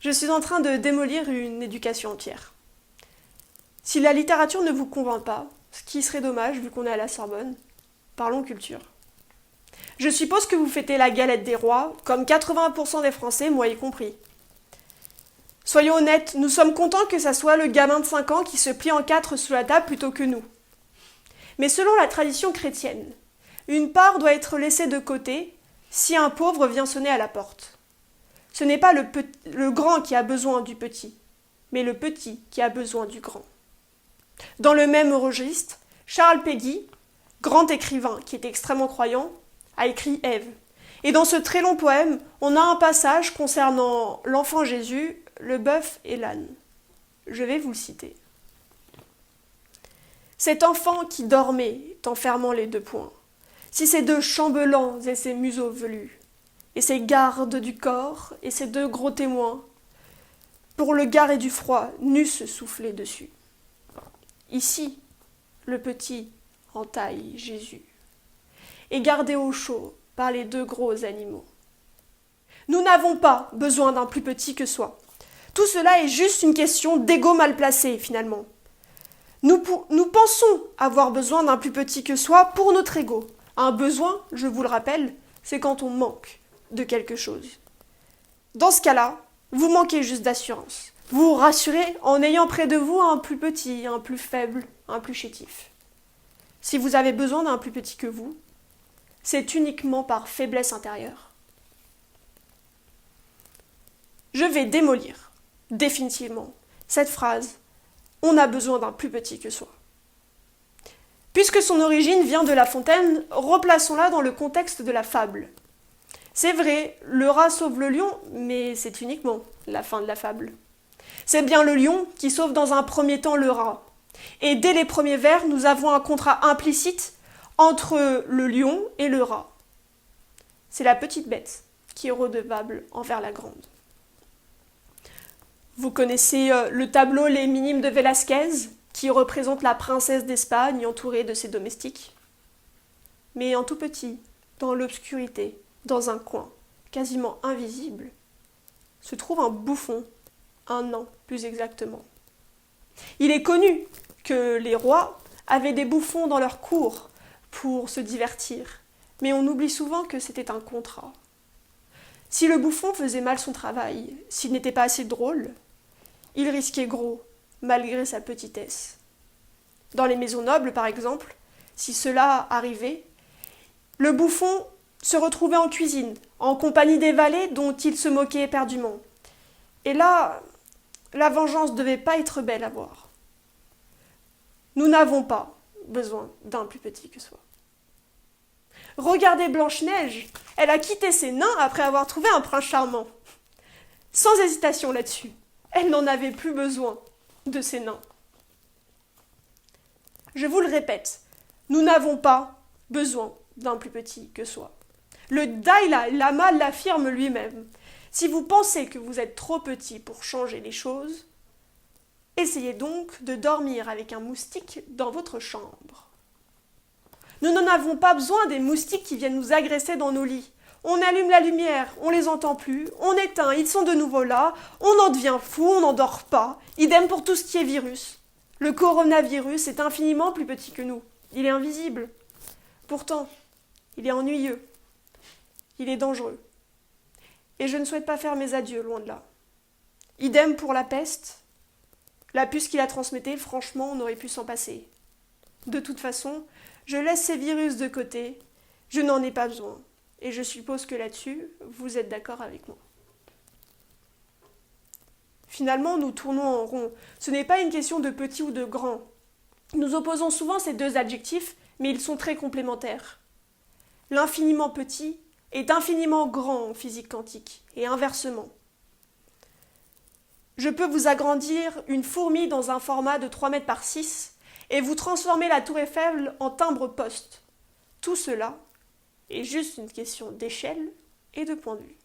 Je suis en train de démolir une éducation entière. Si la littérature ne vous convainc pas, ce qui serait dommage vu qu'on est à la Sorbonne, parlons culture. Je suppose que vous fêtez la galette des rois, comme 80% des Français, moi y compris. Soyons honnêtes, nous sommes contents que ça soit le gamin de 5 ans qui se plie en 4 sous la table plutôt que nous. Mais selon la tradition chrétienne, une part doit être laissée de côté si un pauvre vient sonner à la porte. Ce n'est pas le grand qui a besoin du petit, mais le petit qui a besoin du grand. Dans le même registre, Charles Péguy, grand écrivain qui est extrêmement croyant, a écrit Ève. Et dans ce très long poème, on a un passage concernant l'enfant Jésus, le bœuf et l'âne. Je vais vous le citer. Cet enfant qui dormait, en fermant les 2 poings, si ses 2 chambellans et ses museaux velus, et ses gardes du corps et ses 2 gros témoins, pour le garer du froid, n'eussent soufflé dessus. Ici, le petit entaille Jésus, et gardé au chaud par les 2 gros animaux. Nous n'avons pas besoin d'un plus petit que soi. Tout cela est juste une question d'ego mal placé, finalement. Nous pensons avoir besoin d'un plus petit que soi pour notre ego. Un besoin, je vous le rappelle, c'est quand on manque de quelque chose. Dans ce cas-là, vous manquez juste d'assurance. Vous vous rassurez en ayant près de vous un plus petit, un plus faible, un plus chétif. Si vous avez besoin d'un plus petit que vous, c'est uniquement par faiblesse intérieure. Je vais démolir, définitivement, cette phrase « On a besoin d'un plus petit que soi ». Puisque son origine vient de La Fontaine, replaçons-la dans le contexte de la fable. C'est vrai, le rat sauve le lion, mais c'est uniquement la fin de la fable. C'est bien le lion qui sauve dans un premier temps le rat. Et dès les premiers vers, nous avons un contrat implicite entre le lion et le rat. C'est la petite bête qui est redevable envers la grande. Vous connaissez le tableau Les Minimes de Velázquez, qui représente la princesse d'Espagne entourée de ses domestiques. Mais en tout petit, dans l'obscurité, dans un coin, quasiment invisible, se trouve un bouffon, un nain plus exactement. Il est connu que les rois avaient des bouffons dans leur cour pour se divertir, mais on oublie souvent que c'était un contrat. Si le bouffon faisait mal son travail, s'il n'était pas assez drôle, il risquait gros, malgré sa petitesse. Dans les maisons nobles, par exemple, si cela arrivait, le bouffon se retrouvait en cuisine, en compagnie des valets dont il se moquait éperdument. Et là, la vengeance ne devait pas être belle à voir. Nous n'avons pas besoin d'un plus petit que soi. Regardez Blanche-Neige, elle a quitté ses nains après avoir trouvé un prince charmant. Sans hésitation là-dessus, elle n'en avait plus besoin de ses nains. Je vous le répète, nous n'avons pas besoin d'un plus petit que soi. Le Dalai Lama l'affirme lui-même. Si vous pensez que vous êtes trop petit pour changer les choses, essayez donc de dormir avec un moustique dans votre chambre. Nous n'en avons pas besoin des moustiques qui viennent nous agresser dans nos lits. On allume la lumière, on les entend plus, on éteint, ils sont de nouveau là, on en devient fou, on n'en dort pas. Idem pour tout ce qui est virus. Le coronavirus est infiniment plus petit que nous. Il est invisible. Pourtant, il est ennuyeux. Il est dangereux. Et je ne souhaite pas faire mes adieux, loin de là. Idem pour la peste. La puce qui la transmettait, franchement, on aurait pu s'en passer. De toute façon, je laisse ces virus de côté. Je n'en ai pas besoin. Et je suppose que là-dessus, vous êtes d'accord avec moi. Finalement, nous tournons en rond. Ce n'est pas une question de petit ou de grand. Nous opposons souvent ces 2 adjectifs, mais ils sont très complémentaires. L'infiniment petit est infiniment grand en physique quantique, et inversement. Je peux vous agrandir une fourmi dans un format de 3 mètres par 6 et vous transformer la tour Eiffel en timbre-poste. Tout cela est juste une question d'échelle et de point de vue.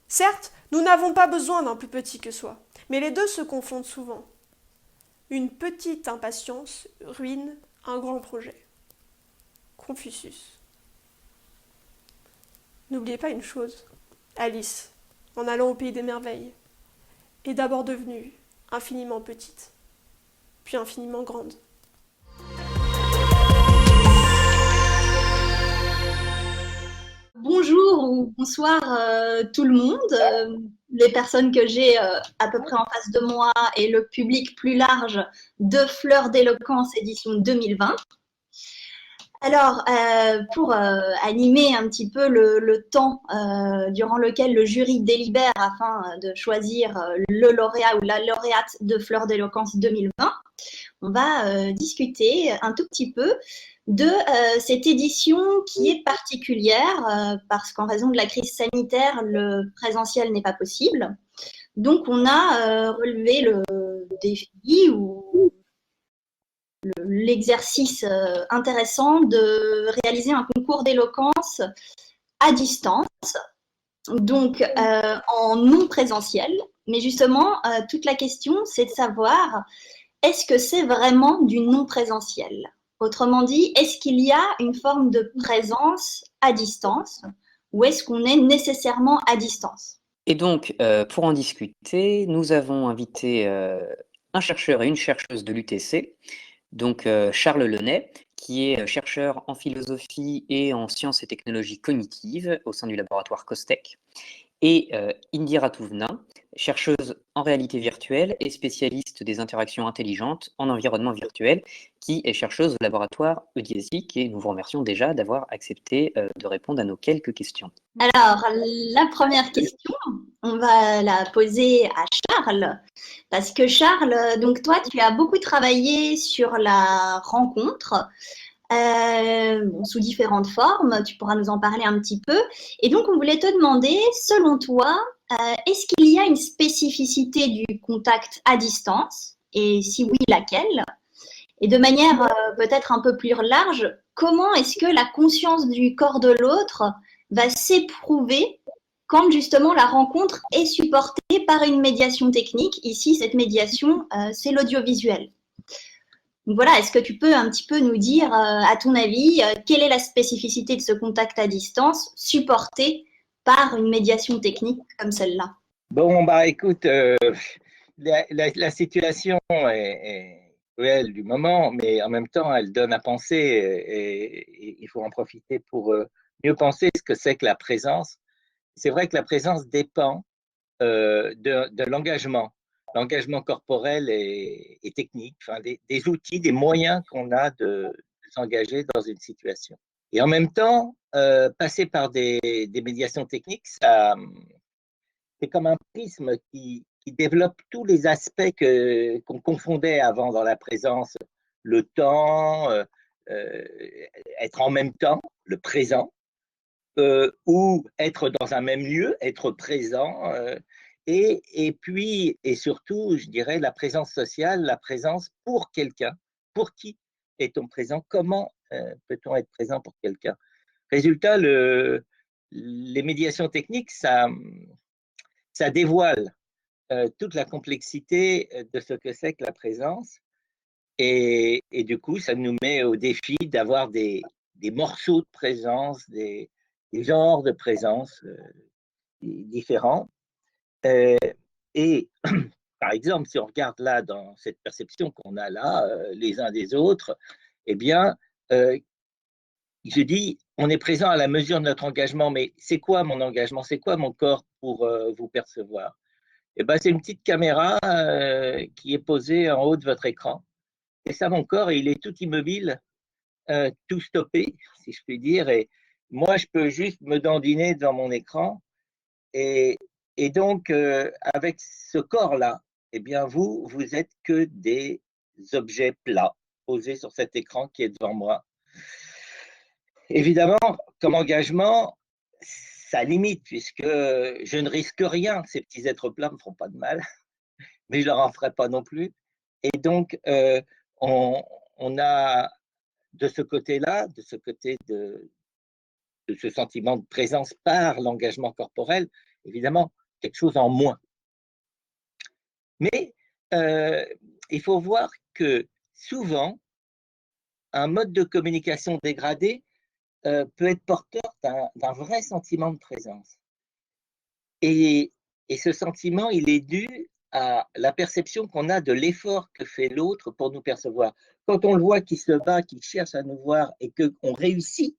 Certes, nous n'avons pas besoin d'un plus petit que soi, mais les 2 se confondent souvent. Une petite impatience ruine un grand projet. Confucius. N'oubliez pas une chose, Alice, en allant au pays des merveilles, est d'abord devenue infiniment petite, puis infiniment grande. bonjour ou bonsoir tout le monde, les personnes que j'ai à peu près en face de moi et le public plus large de Fleurs d'éloquence édition 2020. Alors, pour animer un petit peu le temps durant lequel le jury délibère afin de choisir le lauréat ou la lauréate de Fleurs d'éloquence 2020, on va discuter un tout petit peu de cette édition qui est particulière parce qu'en raison de la crise sanitaire, le présentiel n'est pas possible. Donc, on a relevé le défi ou l'exercice intéressant de réaliser un concours d'éloquence à distance, donc en non présentiel. Mais justement, toute la question, c'est de savoir, est-ce que c'est vraiment du non présentiel? Autrement dit, est-ce qu'il y a une forme de présence à distance ou est-ce qu'on est nécessairement à distance? Et donc, pour en discuter, nous avons invité un chercheur et une chercheuse de l'UTC, donc Charles Lenay, qui est chercheur en philosophie et en sciences et technologies cognitives au sein du laboratoire COSTECH, et Indira Touvna, chercheuse en réalité virtuelle et spécialiste des interactions intelligentes en environnement virtuel, qui est chercheuse au laboratoire EDIASIC, et nous vous remercions déjà d'avoir accepté de répondre à nos quelques questions. Alors, la première question, on va la poser à Charles, parce que Charles, donc toi, tu as beaucoup travaillé sur la rencontre, sous différentes formes, tu pourras nous en parler un petit peu. Et donc, on voulait te demander, selon toi, est-ce qu'il y a une spécificité du contact à distance? Et si oui, laquelle? Et de manière peut-être un peu plus large, comment est-ce que la conscience du corps de l'autre va s'éprouver quand justement la rencontre est supportée par une médiation technique? Ici, cette médiation, c'est l'audiovisuel. Donc voilà, est-ce que tu peux un petit peu nous dire, à ton avis, quelle est la spécificité de ce contact à distance supporté par une médiation technique comme celle-là? Bon, bah écoute, la situation est cruelle du moment, mais en même temps, elle donne à penser et il faut en profiter pour mieux penser ce que c'est que la présence. C'est vrai que la présence dépend de l'engagement corporel et technique, enfin, des outils, des moyens qu'on a de s'engager dans une situation. Et en même temps, passer par des médiations techniques, c'est comme un prisme qui développe tous les aspects qu'on confondait avant dans la présence, le temps, être en même temps, le présent, ou être dans un même lieu, être présent, et puis, et surtout, je dirais, la présence sociale, la présence pour quelqu'un. Pour qui est-on présent? Comment peut-on être présent pour quelqu'un? Résultat, les médiations techniques, ça dévoile toute la complexité de ce que c'est que la présence. Et du coup, ça nous met au défi d'avoir des morceaux de présence, des genres de présence différents. Et par exemple, si on regarde là dans cette perception qu'on a là, les uns des autres, eh bien, je dis, on est présent à la mesure de notre engagement, mais c'est quoi mon engagement? C'est quoi mon corps pour vous percevoir? Eh ben, c'est une petite caméra qui est posée en haut de votre écran. Et ça, mon corps, il est tout immobile, tout stoppé, si je puis dire. Et moi, je peux juste me dandiner devant mon écran. Et donc, avec ce corps-là, eh bien, vous êtes que des objets plats posés sur cet écran qui est devant moi. Évidemment, comme engagement, ça limite, puisque je ne risque rien. Ces petits êtres plats ne me feront pas de mal, mais je ne leur en ferai pas non plus. Et donc, on a de ce côté-là, de ce côté de ce sentiment de présence par l'engagement corporel, évidemment, quelque chose en moins. Mais il faut voir que souvent, un mode de communication dégradé peut être porteur d'un vrai sentiment de présence. Et ce sentiment, il est dû à la perception qu'on a de l'effort que fait l'autre pour nous percevoir. Quand on le voit qui se bat, qui cherche à nous voir et qu'on réussit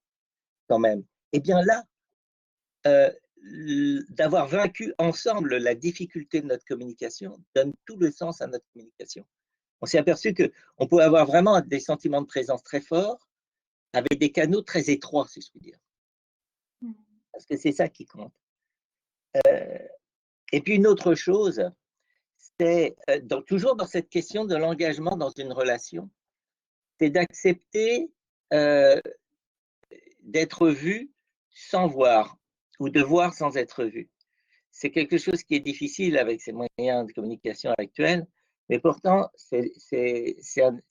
quand même, eh bien là, d'avoir vaincu ensemble la difficulté de notre communication donne tout le sens à notre communication. On s'est aperçu qu'on pouvait avoir vraiment des sentiments de présence très forts avec des canaux très étroits, si je puis dire. Parce que c'est ça qui compte. Et puis une autre chose, c'est toujours dans cette question de l'engagement dans une relation, c'est d'accepter d'être vu sans voir ou de voir sans être vu. C'est quelque chose qui est difficile avec ces moyens de communication actuels, mais pourtant, c'est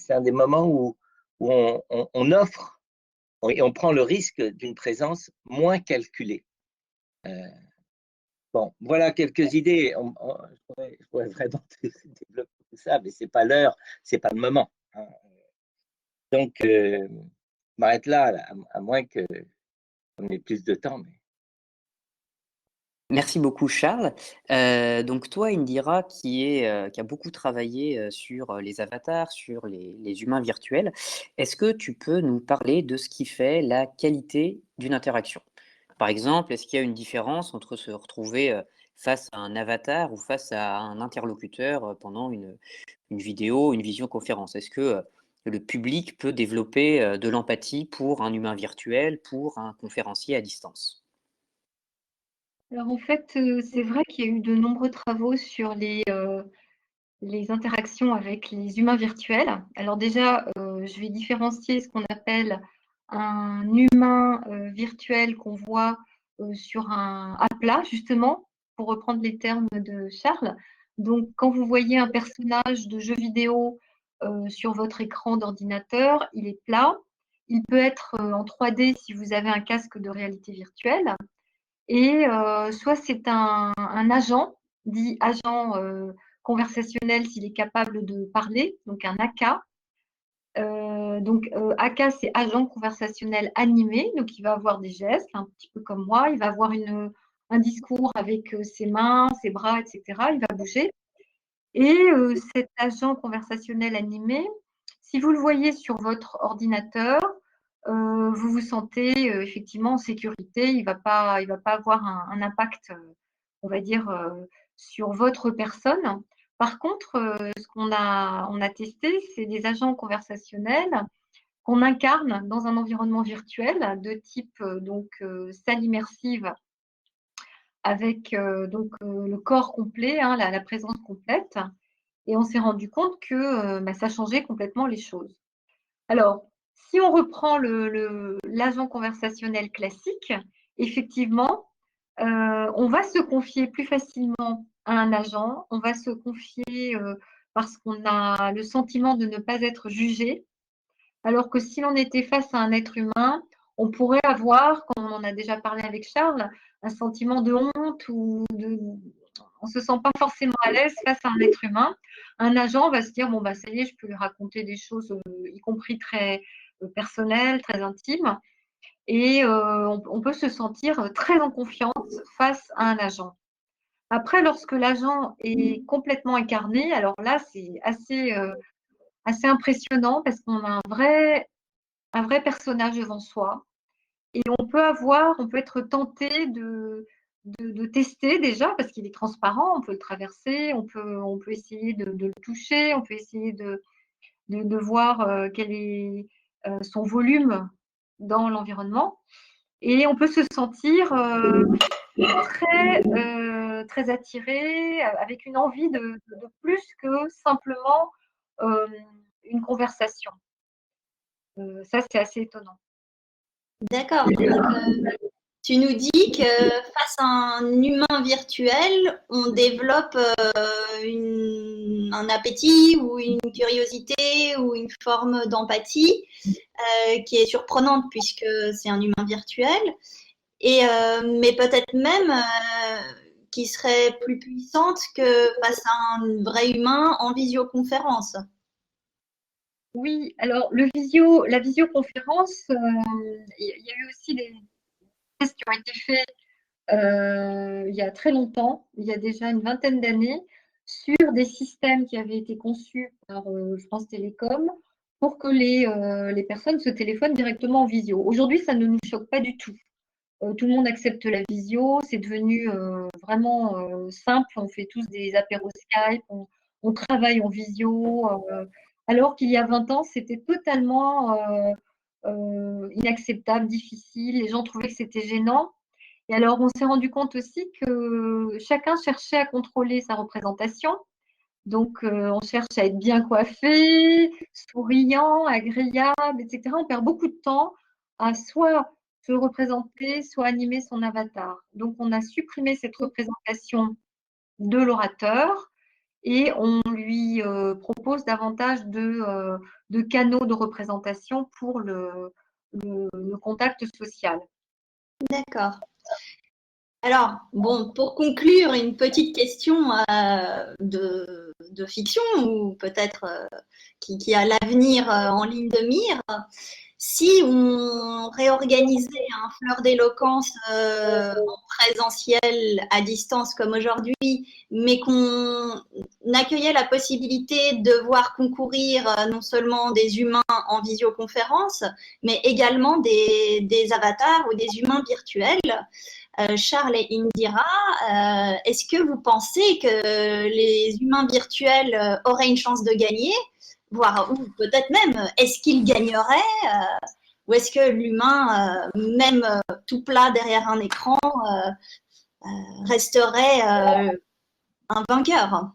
un des moments où on offre et on prend le risque d'une présence moins calculée. Bon, voilà quelques idées. Je pourrais vraiment développer tout ça, mais ce n'est pas l'heure, ce n'est pas le moment. Hein. Donc, je m'arrête là, à moins qu'on ait plus de temps. Mais... Merci beaucoup, Charles. Donc toi, Indira, qui a beaucoup travaillé sur les avatars, sur les humains virtuels, est-ce que tu peux nous parler de ce qui fait la qualité d'une interaction? Par exemple, est-ce qu'il y a une différence entre se retrouver face à un avatar ou face à un interlocuteur pendant une vidéo, une visioconférence? Est-ce que le public peut développer de l'empathie pour un humain virtuel, pour un conférencier à distance? Alors en fait, c'est vrai qu'il y a eu de nombreux travaux sur les interactions avec les humains virtuels. Alors déjà, je vais différencier ce qu'on appelle un humain virtuel qu'on voit sur à plat, justement, pour reprendre les termes de Charles. Donc, quand vous voyez un personnage de jeu vidéo sur votre écran d'ordinateur, il est plat. Il peut être en 3D si vous avez un casque de réalité virtuelle. Et soit c'est un agent, dit agent conversationnel s'il est capable de parler, donc un AK. AK, c'est agent conversationnel animé, donc il va avoir des gestes, un petit peu comme moi, il va avoir un discours avec ses mains, ses bras, etc. Il va bouger. Et cet agent conversationnel animé, si vous le voyez sur votre ordinateur, vous vous sentez effectivement en sécurité. Il va pas avoir un impact, on va dire, sur votre personne. Par contre, ce on a testé, c'est des agents conversationnels qu'on incarne dans un environnement virtuel de type salle immersive avec le corps complet, hein, la présence complète. Et on s'est rendu compte que ça changeait complètement les choses. Alors, si on reprend l'agent conversationnel classique, effectivement, on va se confier plus facilement à un agent, on va se confier parce qu'on a le sentiment de ne pas être jugé, alors que si l'on était face à un être humain, on pourrait avoir, comme on en a déjà parlé avec Charles, un sentiment de honte ou on ne se sent pas forcément à l'aise face à un être humain. Un agent va se dire, bon, ça y est, je peux lui raconter des choses, y compris très personnelles, très intimes. Et on peut se sentir très en confiance face à un agent. Après, lorsque l'agent est complètement incarné, alors là, c'est assez impressionnant parce qu'on a un vrai personnage devant soi. Et on peut être tenté de tester déjà parce qu'il est transparent, on peut le traverser, on peut essayer de le toucher, on peut essayer de voir quel est son volume dans l'environnement. Et on peut se sentir très attiré, avec une envie de plus que simplement une conversation. Ça, c'est assez étonnant. D'accord. Tu nous dis que face à un humain virtuel, on développe un appétit ou une curiosité ou une forme d'empathie qui est surprenante puisque c'est un humain virtuel, mais peut-être même qui serait plus puissante que face à un vrai humain en visioconférence. Oui, alors la visioconférence, il y a eu aussi des tests qui ont été faits il y a très longtemps, il y a déjà une vingtaine d'années, sur des systèmes qui avaient été conçus par France Télécom pour que les personnes se téléphonent directement en visio. Aujourd'hui, ça ne nous choque pas du tout. tout le monde accepte la visio, c'est devenu vraiment simple. On fait tous des apéros Skype, on travaille en visio, alors qu'il y a 20 ans, c'était totalement inacceptable, difficile. Les gens trouvaient que c'était gênant. Et alors, on s'est rendu compte aussi que chacun cherchait à contrôler sa représentation. Donc, on cherche à être bien coiffé, souriant, agréable, etc. On perd beaucoup de temps à soit se représenter, soit animer son avatar. Donc, on a supprimé cette représentation de l'orateur et on lui propose davantage de canaux de représentation pour le contact social. D'accord. Alors, bon, pour conclure, une petite question de fiction ou peut-être qui a l'avenir en ligne de mire. Si on réorganisait un Fleur d'éloquence en présentiel à distance comme aujourd'hui, mais qu'on accueillait la possibilité de voir concourir non seulement des humains en visioconférence, mais également des avatars ou des humains virtuels, Charles et Indira, est-ce que vous pensez que les humains virtuels auraient une chance de gagner, voire ou peut-être même, est-ce qu'ils gagneraient ou est-ce que l'humain, même tout plat derrière un écran, resterait un vainqueur?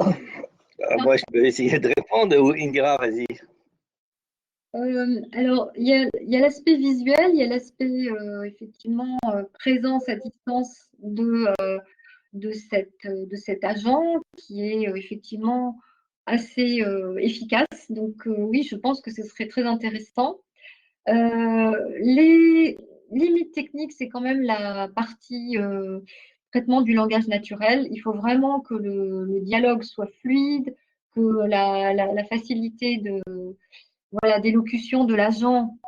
Moi, je peux essayer de répondre, ou Indira, vas-y. Alors, il y a l'aspect visuel, il y a l'aspect effectivement présence à distance de cet agent qui est effectivement assez efficace. Donc oui, je pense que ce serait très intéressant. Les limites techniques, c'est quand même la partie traitement du langage naturel. Il faut vraiment que le dialogue soit fluide, que la facilité d'élocution de l'agent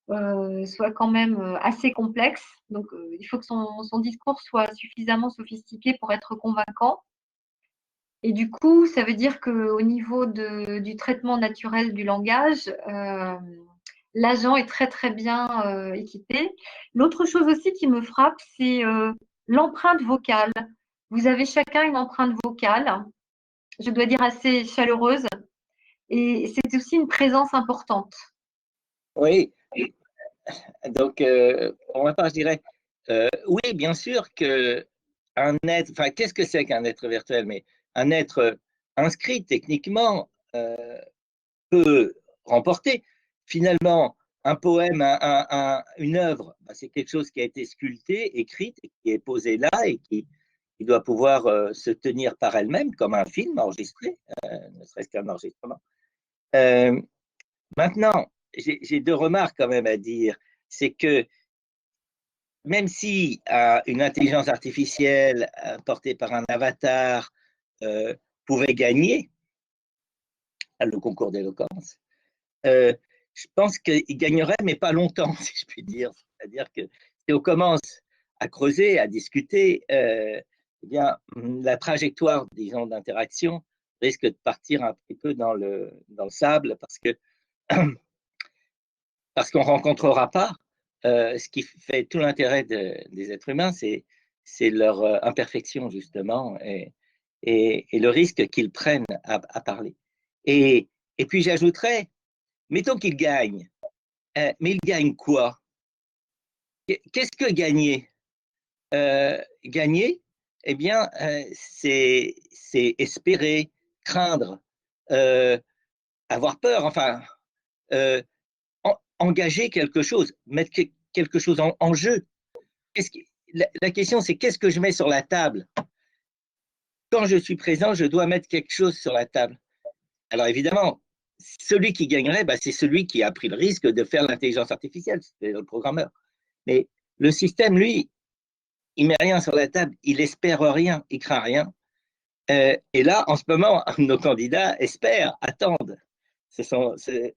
soit quand même assez complexe. Donc, il faut que son discours soit suffisamment sophistiqué pour être convaincant. Et du coup, ça veut dire qu'au niveau du traitement naturel du langage, l'agent est très, très bien équipé. L'autre chose aussi qui me frappe, c'est l'empreinte vocale. Vous avez chacun une empreinte vocale, je dois dire assez chaleureuse, et c'est aussi une présence importante. Oui, donc pour ma part, je dirais oui, bien sûr que un être, enfin, qu'est-ce que c'est qu'un être virtuel? Mais un être inscrit techniquement peut remporter. Finalement, un poème, une œuvre, bah, c'est quelque chose qui a été sculpté, écrite, et qui est posé là et qui doit pouvoir se tenir par elle-même, comme un film enregistré, ne serait-ce qu'un enregistrement. Maintenant, j'ai deux remarques quand même à dire. C'est que même si une intelligence artificielle portée par un avatar pouvait gagner le concours d'éloquence, je pense qu'il gagnerait, mais pas longtemps, si je puis dire. C'est-à-dire que si on commence à creuser, à discuter, eh bien, la trajectoire, disons, d'interaction risque de partir un petit peu dans le sable parce qu'on ne rencontrera pas. Ce qui fait tout l'intérêt des êtres humains, c'est leur imperfection, justement, et le risque qu'ils prennent à parler. Et puis, j'ajouterais, mettons qu'ils gagnent, mais ils gagnent quoi? Qu'est-ce que gagner? Gagner, eh bien, c'est espérer, craindre, avoir peur, enfin, engager quelque chose, mettre quelque chose en jeu. La question, c'est qu'est-ce que je mets sur la table? Quand je suis présent, je dois mettre quelque chose sur la table. Alors évidemment, celui qui gagnerait, bah, c'est celui qui a pris le risque de faire l'intelligence artificielle, c'est le programmeur. Mais le système, lui, il met rien sur la table, il espère rien, il craint rien. Et là, en ce moment, nos candidats espèrent, attendent.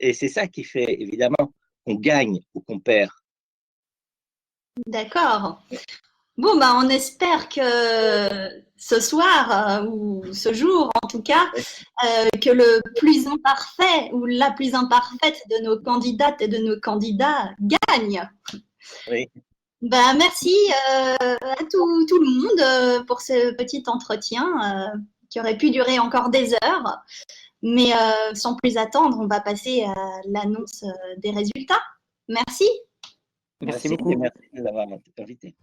Et c'est ça qui fait évidemment qu'on gagne ou qu'on perd. D'accord. Bon, bah, on espère que ce soir, ou ce jour en tout cas, que le plus imparfait ou la plus imparfaite de nos candidates et de nos candidats gagne. Oui. Ben, merci à tout le monde pour ce petit entretien qui aurait pu durer encore des heures. Mais sans plus attendre, on va passer à l'annonce des résultats. Merci. Merci beaucoup. Et merci de l'avoir invité.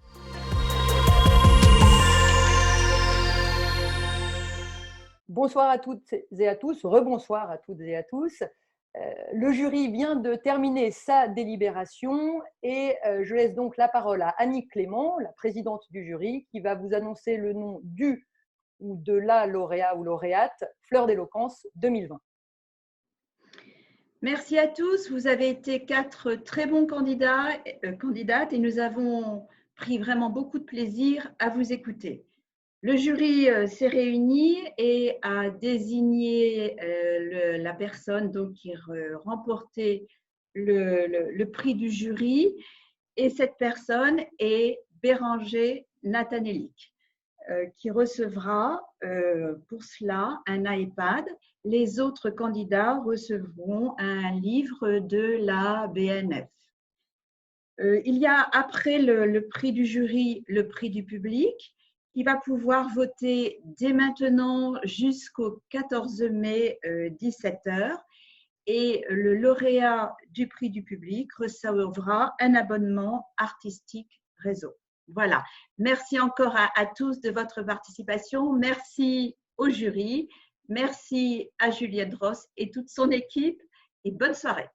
Bonsoir à toutes et à tous, rebonsoir à toutes et à tous. Le jury vient de terminer sa délibération et je laisse donc la parole à Annick Clément, la présidente du jury, qui va vous annoncer le nom du ou de la lauréat ou lauréate Fleur d'Éloquence 2020. Merci à tous. Vous avez été 4 très bons candidates et nous avons pris vraiment beaucoup de plaisir à vous écouter. Le jury s'est réuni et a désigné la personne donc, qui remportait le prix du jury. Et cette personne est Béranger Nathanélic, qui recevra pour cela un iPad. Les autres candidats recevront un livre de la BNF. Il y a après le prix du jury, le prix du public, qui va pouvoir voter dès maintenant jusqu'au 14 mai 17h. Et le lauréat du prix du public recevra un abonnement artistique réseau. Voilà. Merci encore à tous de votre participation. Merci au jury. Merci à Juliette Ross et toute son équipe. Et bonne soirée.